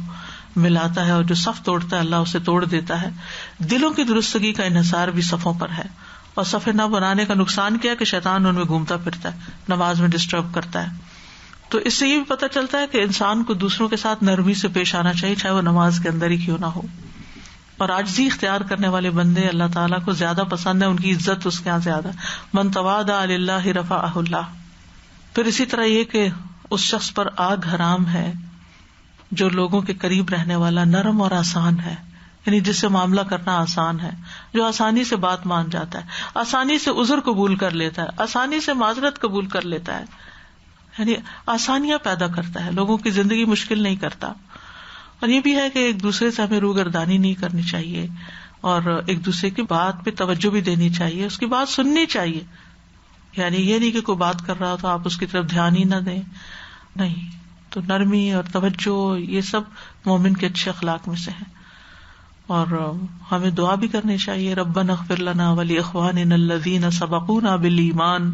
ملاتا ہے, اور جو صف توڑتا ہے اللہ اسے توڑ دیتا ہے. دلوں کی درستگی کا انحصار بھی صفوں پر ہے, اور صفیں نہ بنانے کا نقصان کیا کہ شیطان ان میں گھومتا پھرتا ہے, نماز میں ڈسٹرب کرتا ہے. تو اس سے یہ بھی پتہ چلتا ہے کہ انسان کو دوسروں کے ساتھ نرمی سے پیش آنا چاہیے, چاہے وہ نماز کے اندر ہی کیوں نہ ہو. اور عاجزی اختیار کرنے والے بندے اللہ تعالیٰ کو زیادہ پسند ہے, ان کی عزت اس کے یہاں زیادہ. من تواضع للہ رفعہ اللہ. پھر اسی طرح یہ کہ اس شخص پر آگ حرام ہے جو لوگوں کے قریب رہنے والا نرم اور آسان ہے, یعنی جس سے معاملہ کرنا آسان ہے, جو آسانی سے بات مان جاتا ہے, آسانی سے عذر قبول کر لیتا ہے, آسانی سے معذرت قبول کر لیتا ہے, یعنی آسانیاں پیدا کرتا ہے, لوگوں کی زندگی مشکل نہیں کرتا. اور یہ بھی ہے کہ ایک دوسرے سے ہمیں روگردانی نہیں کرنی چاہیے, اور ایک دوسرے کی بات پہ توجہ بھی دینی چاہیے, اس کی بات سننی چاہیے. یعنی یہ نہیں کہ کوئی بات کر رہا تو آپ اس کی طرف دھیان ہی نہ دیں, نہیں. تو نرمی اور توجہ یہ سب مومن کے اچھے اخلاق میں سے ہیں. اور ہمیں دعا بھی کرنی چاہیے, ربنا اغفر لنا ولاخواننا الذین سبقونا بالایمان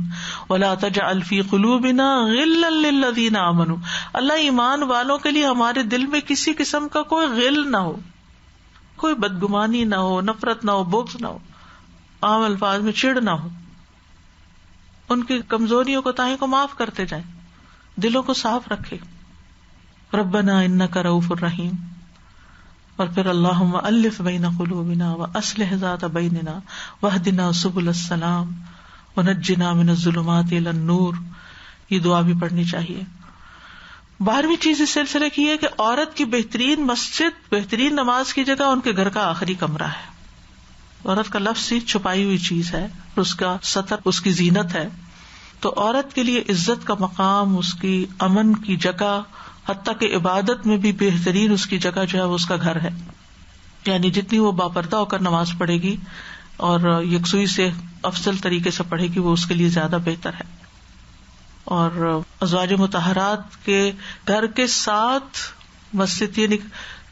ولا تجعل فی قلوبنا غلا للذین آمنوا. اللہ ایمان والوں کے لیے ہمارے دل میں کسی قسم کا کوئی غل نہ ہو, کوئی بدگمانی نہ ہو, نفرت نہ ہو, بغض نہ ہو, عام الفاظ میں چڑ نہ ہو. ان کی کمزوریوں کو تاہیں کو معاف کرتے جائیں, دلوں کو صاف رکھے. ربنا انک رؤوف الرحیم، اور پھر اللہم الف بین قلوبنا واصلح ذات بیننا واہدنا سبل السلام ونجنا من الظلمات الی النور. یہ دعا بھی پڑھنی چاہیے. 12ویں چیز اس سلسلے کی ہے کہ عورت کی بہترین مسجد، بہترین نماز کی جگہ ان کے گھر کا آخری کمرہ ہے. عورت کا لفظ ہی چھپائی ہوئی چیز ہے، اس کا سطر اس کی زینت ہے. تو عورت کے لیے عزت کا مقام، اس کی امن کی جگہ، حتیٰ کہ عبادت میں بھی بہترین اس کی جگہ جو ہے وہ اس کا گھر ہے. یعنی جتنی وہ باپردہ ہو کر نماز پڑھے گی اور یکسوئی سے افضل طریقے سے پڑھے گی، وہ اس کے لیے زیادہ بہتر ہے. اور ازواج مطہرات کے گھر کے ساتھ مسجد، یعنی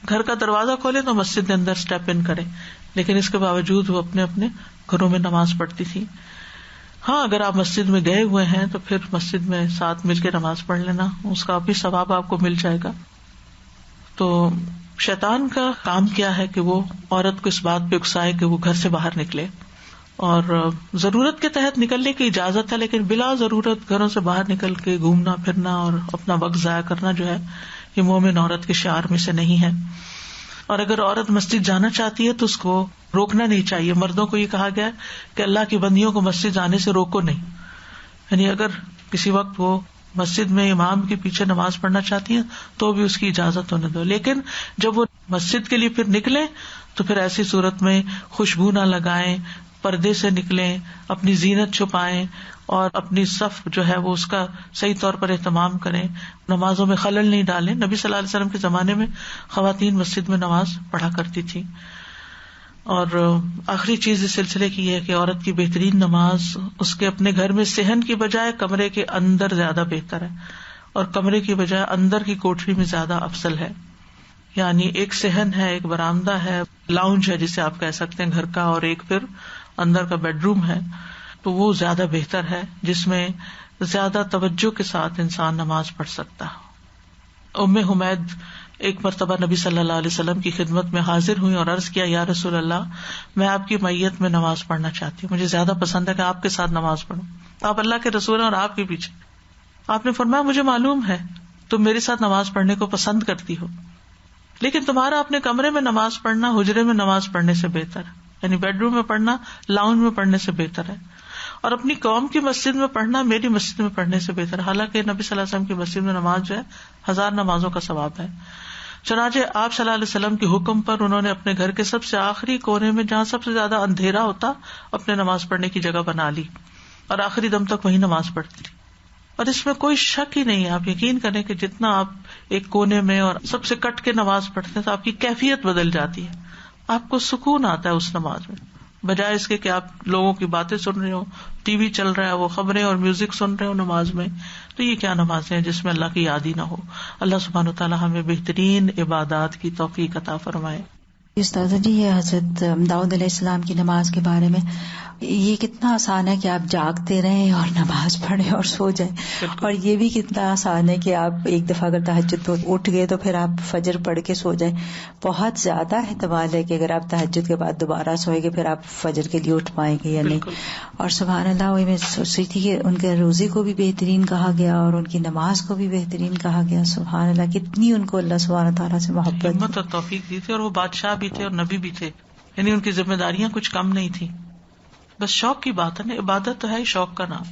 گھر کا دروازہ کھولے تو مسجد کے اندر اسٹیپ ان کرے، لیکن اس کے باوجود وہ اپنے اپنے گھروں میں نماز پڑھتی تھی. ہاں، اگر آپ مسجد میں گئے ہوئے ہیں تو پھر مسجد میں ساتھ مل کے نماز پڑھ لینا، اس کا بھی ثواب آپ کو مل جائے گا. تو شیطان کا کام کیا ہے کہ وہ عورت کو اس بات پہ اکسائے کہ وہ گھر سے باہر نکلے، اور ضرورت کے تحت نکلنے کی اجازت ہے، لیکن بلا ضرورت گھروں سے باہر نکل کے گھومنا پھرنا اور اپنا وقت ضائع کرنا جو ہے یہ مومن عورت کے شعار میں سے نہیں ہے. اور اگر عورت مسجد جانا چاہتی ہے تو اس کو روکنا نہیں چاہیے. مردوں کو یہ کہا گیا ہے کہ اللہ کی بندیوں کو مسجد جانے سے روکو نہیں. یعنی اگر کسی وقت وہ مسجد میں امام کے پیچھے نماز پڑھنا چاہتی ہیں تو بھی اس کی اجازت ہونے دو، لیکن جب وہ مسجد کے لیے پھر نکلیں تو پھر ایسی صورت میں خوشبو نہ لگائیں، پردے سے نکلیں، اپنی زینت چھپائیں اور اپنی صف جو ہے وہ اس کا صحیح طور پر اہتمام کریں، نمازوں میں خلل نہیں ڈالیں. نبی صلی اللہ علیہ وسلم کے زمانے میں خواتین مسجد میں نماز پڑھا کرتی تھی. اور آخری چیز اس سلسلے کی ہے کہ عورت کی بہترین نماز اس کے اپنے گھر میں صحن کی بجائے کمرے کے اندر زیادہ بہتر ہے، اور کمرے کی بجائے اندر کی کوٹری میں زیادہ افضل ہے. یعنی ایک صحن ہے، ایک برآمدہ ہے، لاؤنج ہے جسے آپ کہہ سکتے ہیں گھر کا، اور ایک پھر اندر کا بیڈ روم ہے، تو وہ زیادہ بہتر ہے جس میں زیادہ توجہ کے ساتھ انسان نماز پڑھ سکتا. ام حمید ایک مرتبہ نبی صلی اللہ علیہ وسلم کی خدمت میں حاضر ہوئی اور عرض کیا، یا رسول اللہ، میں آپ کی میت میں نماز پڑھنا چاہتی ہوں، مجھے زیادہ پسند ہے کہ آپ کے ساتھ نماز پڑھوں. آپ اللہ کے رسول ہیں اور آپ کے پیچھے. آپ نے فرمایا، مجھے معلوم ہے تم میرے ساتھ نماز پڑھنے کو پسند کرتی ہو، لیکن تمہارا اپنے کمرے میں نماز پڑھنا حجرے میں نماز پڑھنے سے بہتر ہے، یعنی بیڈ روم میں پڑھنا لاؤنج میں پڑھنے سے بہتر ہے، اور اپنی قوم کی مسجد میں پڑھنا میری مسجد میں پڑھنے سے بہتر ہے. حالانکہ نبی صلی اللہ علیہ وسلم کی مسجد میں نماز جو ہے 1000 نمازوں کا ثواب ہے. چنانچہ آپ صلی اللہ علیہ وسلم کے حکم پر انہوں نے اپنے گھر کے سب سے آخری کونے میں، جہاں سب سے زیادہ اندھیرا ہوتا، اپنے نماز پڑھنے کی جگہ بنا لی اور آخری دم تک وہی نماز پڑھتی تھی. اور اس میں کوئی شک ہی نہیں ہے، آپ یقین کریں کہ جتنا آپ ایک کونے میں اور سب سے کٹ کے نماز پڑھتے ہیں تو آپ کی کیفیت بدل جاتی ہے، آپ کو سکون آتا ہے اس نماز میں، بجائے اس کے کہ آپ لوگوں کی باتیں سن رہے ہو، ٹی وی چل رہا ہے، وہ خبریں اور میوزک سن رہے ہو نماز میں. تو یہ کیا نمازیں ہیں جس میں اللہ کی یاد ہی نہ ہو. اللہ سبحانہ و تعالیٰ ہمیں بہترین عبادات کی توفیق عطا فرمائے. استاذہ جی، یہ حضرت داؤد علیہ السلام کی نماز کے بارے میں، یہ کتنا آسان ہے کہ آپ جاگتے رہیں اور نماز پڑھیں اور سو جائیں، اور یہ بھی کتنا آسان ہے کہ آپ ایک دفعہ اگر تہجد تو اٹھ گئے تو پھر آپ فجر پڑھ کے سو جائیں. بہت زیادہ احتمال ہے کہ اگر آپ تہجد کے بعد دوبارہ سوئیں گے پھر آپ فجر کے لیے اٹھ پائیں گے یا نہیں. اور سبحان اللہ، وہی میں سوچ رہی تھی کہ ان کے روزے کو بھی بہترین کہا گیا اور ان کی نماز کو بھی بہترین کہا گیا. سبحان اللہ، کتنی ان کو اللہ سبحانہ تعالیٰ سے محبت اور توفیق دی تھی، اور وہ بادشاہ بھی تھے اور نبی بھی تھے، یعنی ان کی ذمہ داریاں کچھ کم نہیں تھی. بس شوق کی بات ہے نا، عبادت تو ہے ہی شوق کا نام.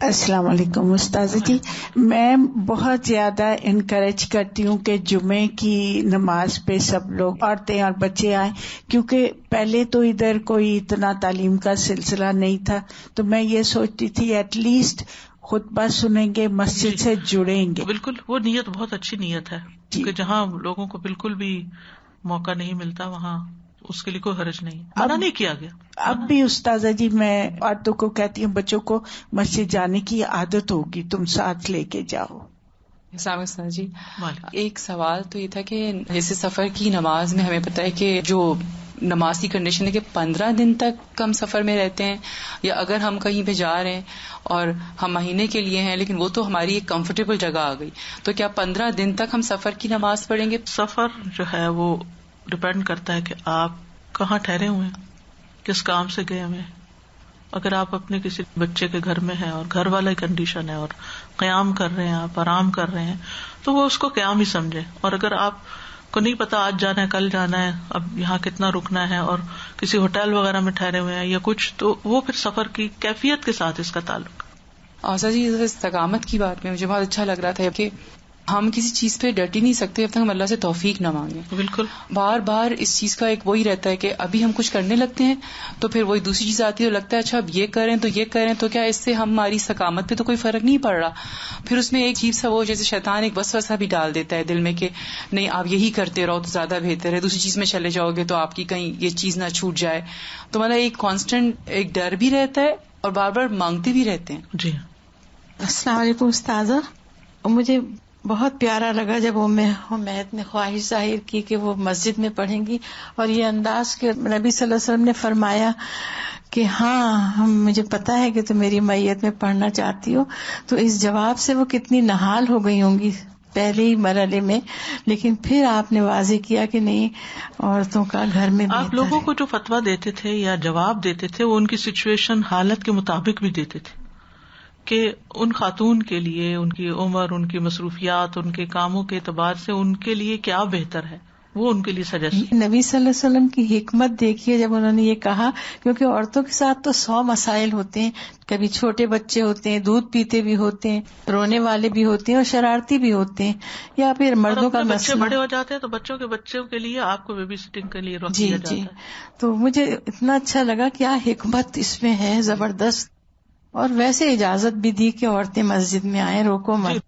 السلام علیکم استاذ جی، میں بہت زیادہ انکریج کرتی ہوں کہ جمعے کی نماز پہ سب لوگ عورتیں اور بچے آئیں، کیونکہ پہلے تو ادھر کوئی اتنا تعلیم کا سلسلہ نہیں تھا، تو میں یہ سوچتی تھی ایٹ لیسٹ خطبہ سنیں گے، مسجد سے جڑیں گے. بالکل، وہ نیت بہت اچھی نیت ہے، کیونکہ جہاں لوگوں کو بالکل بھی موقع نہیں ملتا وہاں اس کے لیے کوئی حرج نہیں، منع نہیں کیا گیا. اب بھی استاذہ جی میں عورتوں کو کہتی ہوں بچوں کو مسجد جانے کی عادت ہوگی، تم ساتھ لے کے جاؤ. السلام علیکم جی. ایک سوال تو یہ تھا کہ جیسے سفر کی نماز میں ہمیں پتہ ہے کہ جو نماز کی کنڈیشن ہے کہ 15 دن تک ہم سفر میں رہتے ہیں، یا اگر ہم کہیں پہ جا رہے ہیں اور ہم مہینے کے لیے ہیں لیکن وہ تو ہماری ایک کمفرٹیبل جگہ آ گئی، تو کیا 15 دن تک ہم سفر کی نماز پڑھیں گے؟ سفر جو ہے وہ ڈپینڈ کرتا ہے کہ آپ کہاں ٹھہرے ہوئے ہیں، کس کام سے گئے ہوئے ہیں. اگر آپ اپنے کسی بچے کے گھر میں ہیں اور گھر والا کنڈیشن ہے اور قیام کر رہے ہیں، آپ آرام کر رہے ہیں، تو وہ اس کو قیام ہی سمجھے. اور اگر آپ کو نہیں پتا آج جانا ہے کل جانا ہے، اب یہاں کتنا رکنا ہے، اور کسی ہوٹل وغیرہ میں ٹھہرے ہوئے ہیں یا کچھ، تو وہ پھر سفر کی کیفیت کے ساتھ اس کا تعلق. اور سر جی استقامت کی بات میں مجھے بہت اچھا لگ رہا تھا کہ ہم کسی چیز پہ ڈٹ ہی نہیں سکتے جب تک ہم اللہ سے توفیق نہ مانگیں. بالکل. بار بار اس چیز کا ایک وہی رہتا ہے کہ ابھی ہم کچھ کرنے لگتے ہیں تو پھر وہی دوسری چیز آتی ہے، لگتا ہے اچھا اب یہ کریں تو یہ کریں، تو کیا اس سے ہماری استقامت پہ تو کوئی فرق نہیں پڑ رہا. پھر اس میں ایک عجیب سا وہ جیسے شیطان ایک وسوسہ بھی ڈال دیتا ہے دل میں کہ نہیں آپ یہی کرتے رہو تو زیادہ بہتر ہے، دوسری چیز میں چلے جاؤ گے تو آپ کی کہیں یہ چیز نہ چھوٹ جائے. تو مطلب ایک کانسٹنٹ ایک ڈر بھی رہتا ہے اور بار بار مانگتے بھی رہتے ہیں. جی. السلام علیکم استاذہ. مجھے بہت پیارا لگا جب حمید نے خواہش ظاہر کی کہ وہ مسجد میں پڑھیں گی، اور یہ انداز کہ نبی صلی اللہ علیہ وسلم نے فرمایا کہ ہاں مجھے پتا ہے کہ تم میری میت میں پڑھنا چاہتی ہو. تو اس جواب سے وہ کتنی نہال ہو گئی ہوں گی پہلے ہی مرحلے میں، لیکن پھر آپ نے واضح کیا کہ نہیں، عورتوں کا گھر میں آپ لوگوں کو جو فتویٰ دیتے تھے یا جواب دیتے تھے وہ ان کی سچویشن حالت کے مطابق بھی دیتے تھے کہ ان خاتون کے لیے ان کی عمر، ان کی مصروفیات، ان کے کاموں کے اعتبار سے ان کے لیے کیا بہتر ہے وہ ان کے لیے سجیسٹ. نبی صلی اللہ علیہ وسلم کی حکمت دیکھیے جب انہوں نے یہ کہا، کیونکہ عورتوں کے ساتھ تو 100 مسائل ہوتے ہیں، کبھی چھوٹے بچے ہوتے ہیں، دودھ پیتے بھی ہوتے ہیں، رونے والے بھی ہوتے ہیں اور شرارتی بھی ہوتے ہیں، یا پھر مردوں کا بچے بڑے ہو جاتے ہیں تو بچوں کے لیے آپ کو بیبی سٹنگ کے لیے روک دیا جاتا ہے. تو مجھے اتنا اچھا لگا کہ حکمت اس میں ہے زبردست. اور ویسے اجازت بھی دی کہ عورتیں مسجد میں آئیں، روکو مت.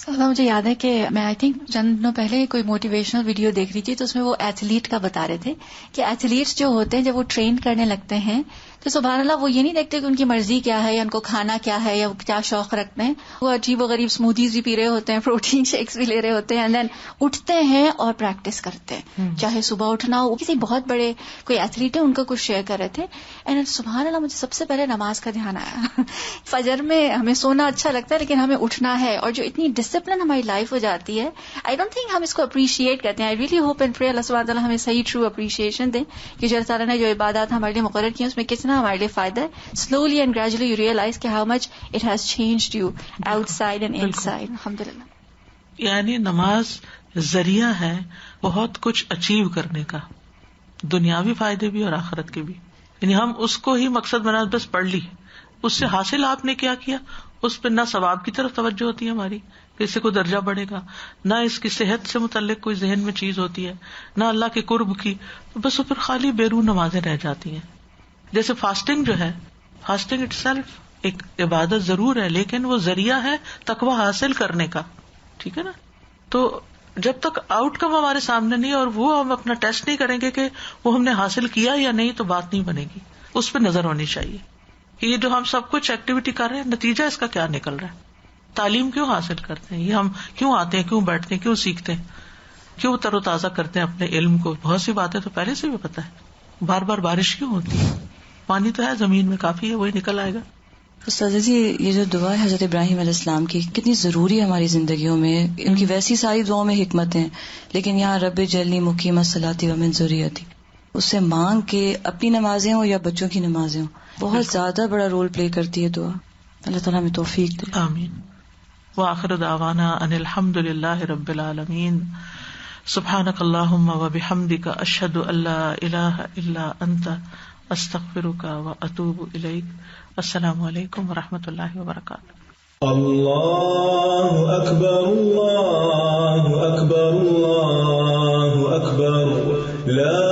مجھے یاد ہے کہ میں آئی تھنک چند دنوں پہلے کوئی موٹیویشنل ویڈیو دیکھ رہی تھی، تو اس میں وہ ایتھلیٹ کا بتا رہے تھے کہ ایتھلیٹس جو ہوتے ہیں جب وہ ٹرین کرنے لگتے ہیں تو سبحان اللہ وہ یہ نہیں دیکھتے کہ ان کی مرضی کیا ہے یا ان کو کھانا کیا ہے یا وہ کیا شوق رکھتے ہیں. وہ عجیب و غریب اسموتھیز بھی پی رہے ہوتے ہیں، پروٹین شیکس بھی لے رہے ہوتے ہیں، اینڈ دین اٹھتے ہیں اور پریکٹس کرتے ہیں. چاہے صبح اٹھنا ہو، کسی بہت بڑے کوئی ایتھلیٹ ہے ان کا کچھ شیئر کر رہے تھے، اینڈ سبحان اللہ مجھے سب سے پہلے نماز کا دھیان آیا. فجر میں ہمیں سونا اچھا لگتا ہے لیکن ہمیں اٹھنا ہے، اور جو اتنی ڈسپلن ہماری لائف ہو جاتی ہے، آئی ڈونٹ تھنک ہم اس کو اپریشیٹ کرتے ہیں. آئی ریئلی ہوپ اینڈ پرے اللہ سبحانہ تعالیٰ ہمیں صحیح ٹرو اپریشیشن دیں کہ جو اللہ تعالیٰ نے جو عبادات ہمارے لیے مقرر کی ہیں اس میں کتنا ہمارے لیے فائدہ ہے. Slowly and gradually you realize کہ how much it has changed you outside and inside. الحمدللہ. یعنی نماز ذریعہ ہے بہت کچھ اچیو کرنے کا، دنیاوی فائدے بھی اور آخرت کے بھی. یعنی ہم اس کو ہی مقصد بنا بس پڑھ لی، اس سے حاصل آپ نے کیا کیا، اس پہ نہ ثواب کی طرف توجہ ہوتی ہے ہماری کہ اس سے کوئی درجہ بڑھے گا، نہ اس کی صحت سے متعلق کوئی ذہن میں چیز ہوتی ہے، نہ اللہ کے قرب کی. بس وہ پھر خالی بیرون نمازیں رہ جاتی ہیں. جیسے فاسٹنگ جو ہے، فاسٹنگ اٹ سیلف ایک عبادت ضرور ہے لیکن وہ ذریعہ ہے تقویٰ حاصل کرنے کا. ٹھیک ہے نا. تو جب تک آؤٹ کم ہمارے سامنے نہیں اور وہ ہم اپنا ٹیسٹ نہیں کریں گے کہ وہ ہم نے حاصل کیا یا نہیں تو بات نہیں بنے گی. اس پہ نظر ہونی چاہیے کہ یہ جو ہم سب کچھ ایکٹیویٹی کر رہے ہیں نتیجہ اس کا کیا نکل رہا ہے. تعلیم کیوں حاصل کرتے ہیں، یہ ہم کیوں آتے ہیں، کیوں بیٹھتے ہیں، کیوں سیکھتے ہیں، کیوں تر و تازہ کرتے ہیں اپنے علم کو. بہت سی باتیں تو پہلے سے بھی پتا ہے. بار بار بارش کیوں ہوتی ہے، پانی تو ہے زمین میں کافی ہے، وہی نکل آئے گا. استاذہ جی یہ جو دعا ہے حضرت ابراہیم علیہ السلام کی کتنی ضروری ہے ہماری زندگیوں میں. ان کی ویسی ساری دعاؤں میں حکمت ہیں، لیکن یہاں رب جعلنی مقیم الصلاۃ ومن ذریتی، اس سے مانگ کے اپنی نمازیں ہوں یا بچوں کی نمازیں ہوں، بہت زیادہ بڑا رول پلے کرتی ہے دعا. اللہ تعالیٰ ہمیں توفیق دے. آمین. وآخر دعوانا ان الحمد للہ رب العالمین. سبحانک اللہم وبحمدک اشہد ان لا الہ الا انت استغفرک واتوب الیک. السلام علیکم ورحمۃ اللہ وبرکاتہ. اللہ اکبر اللہ اکبر اللہ اکبر لا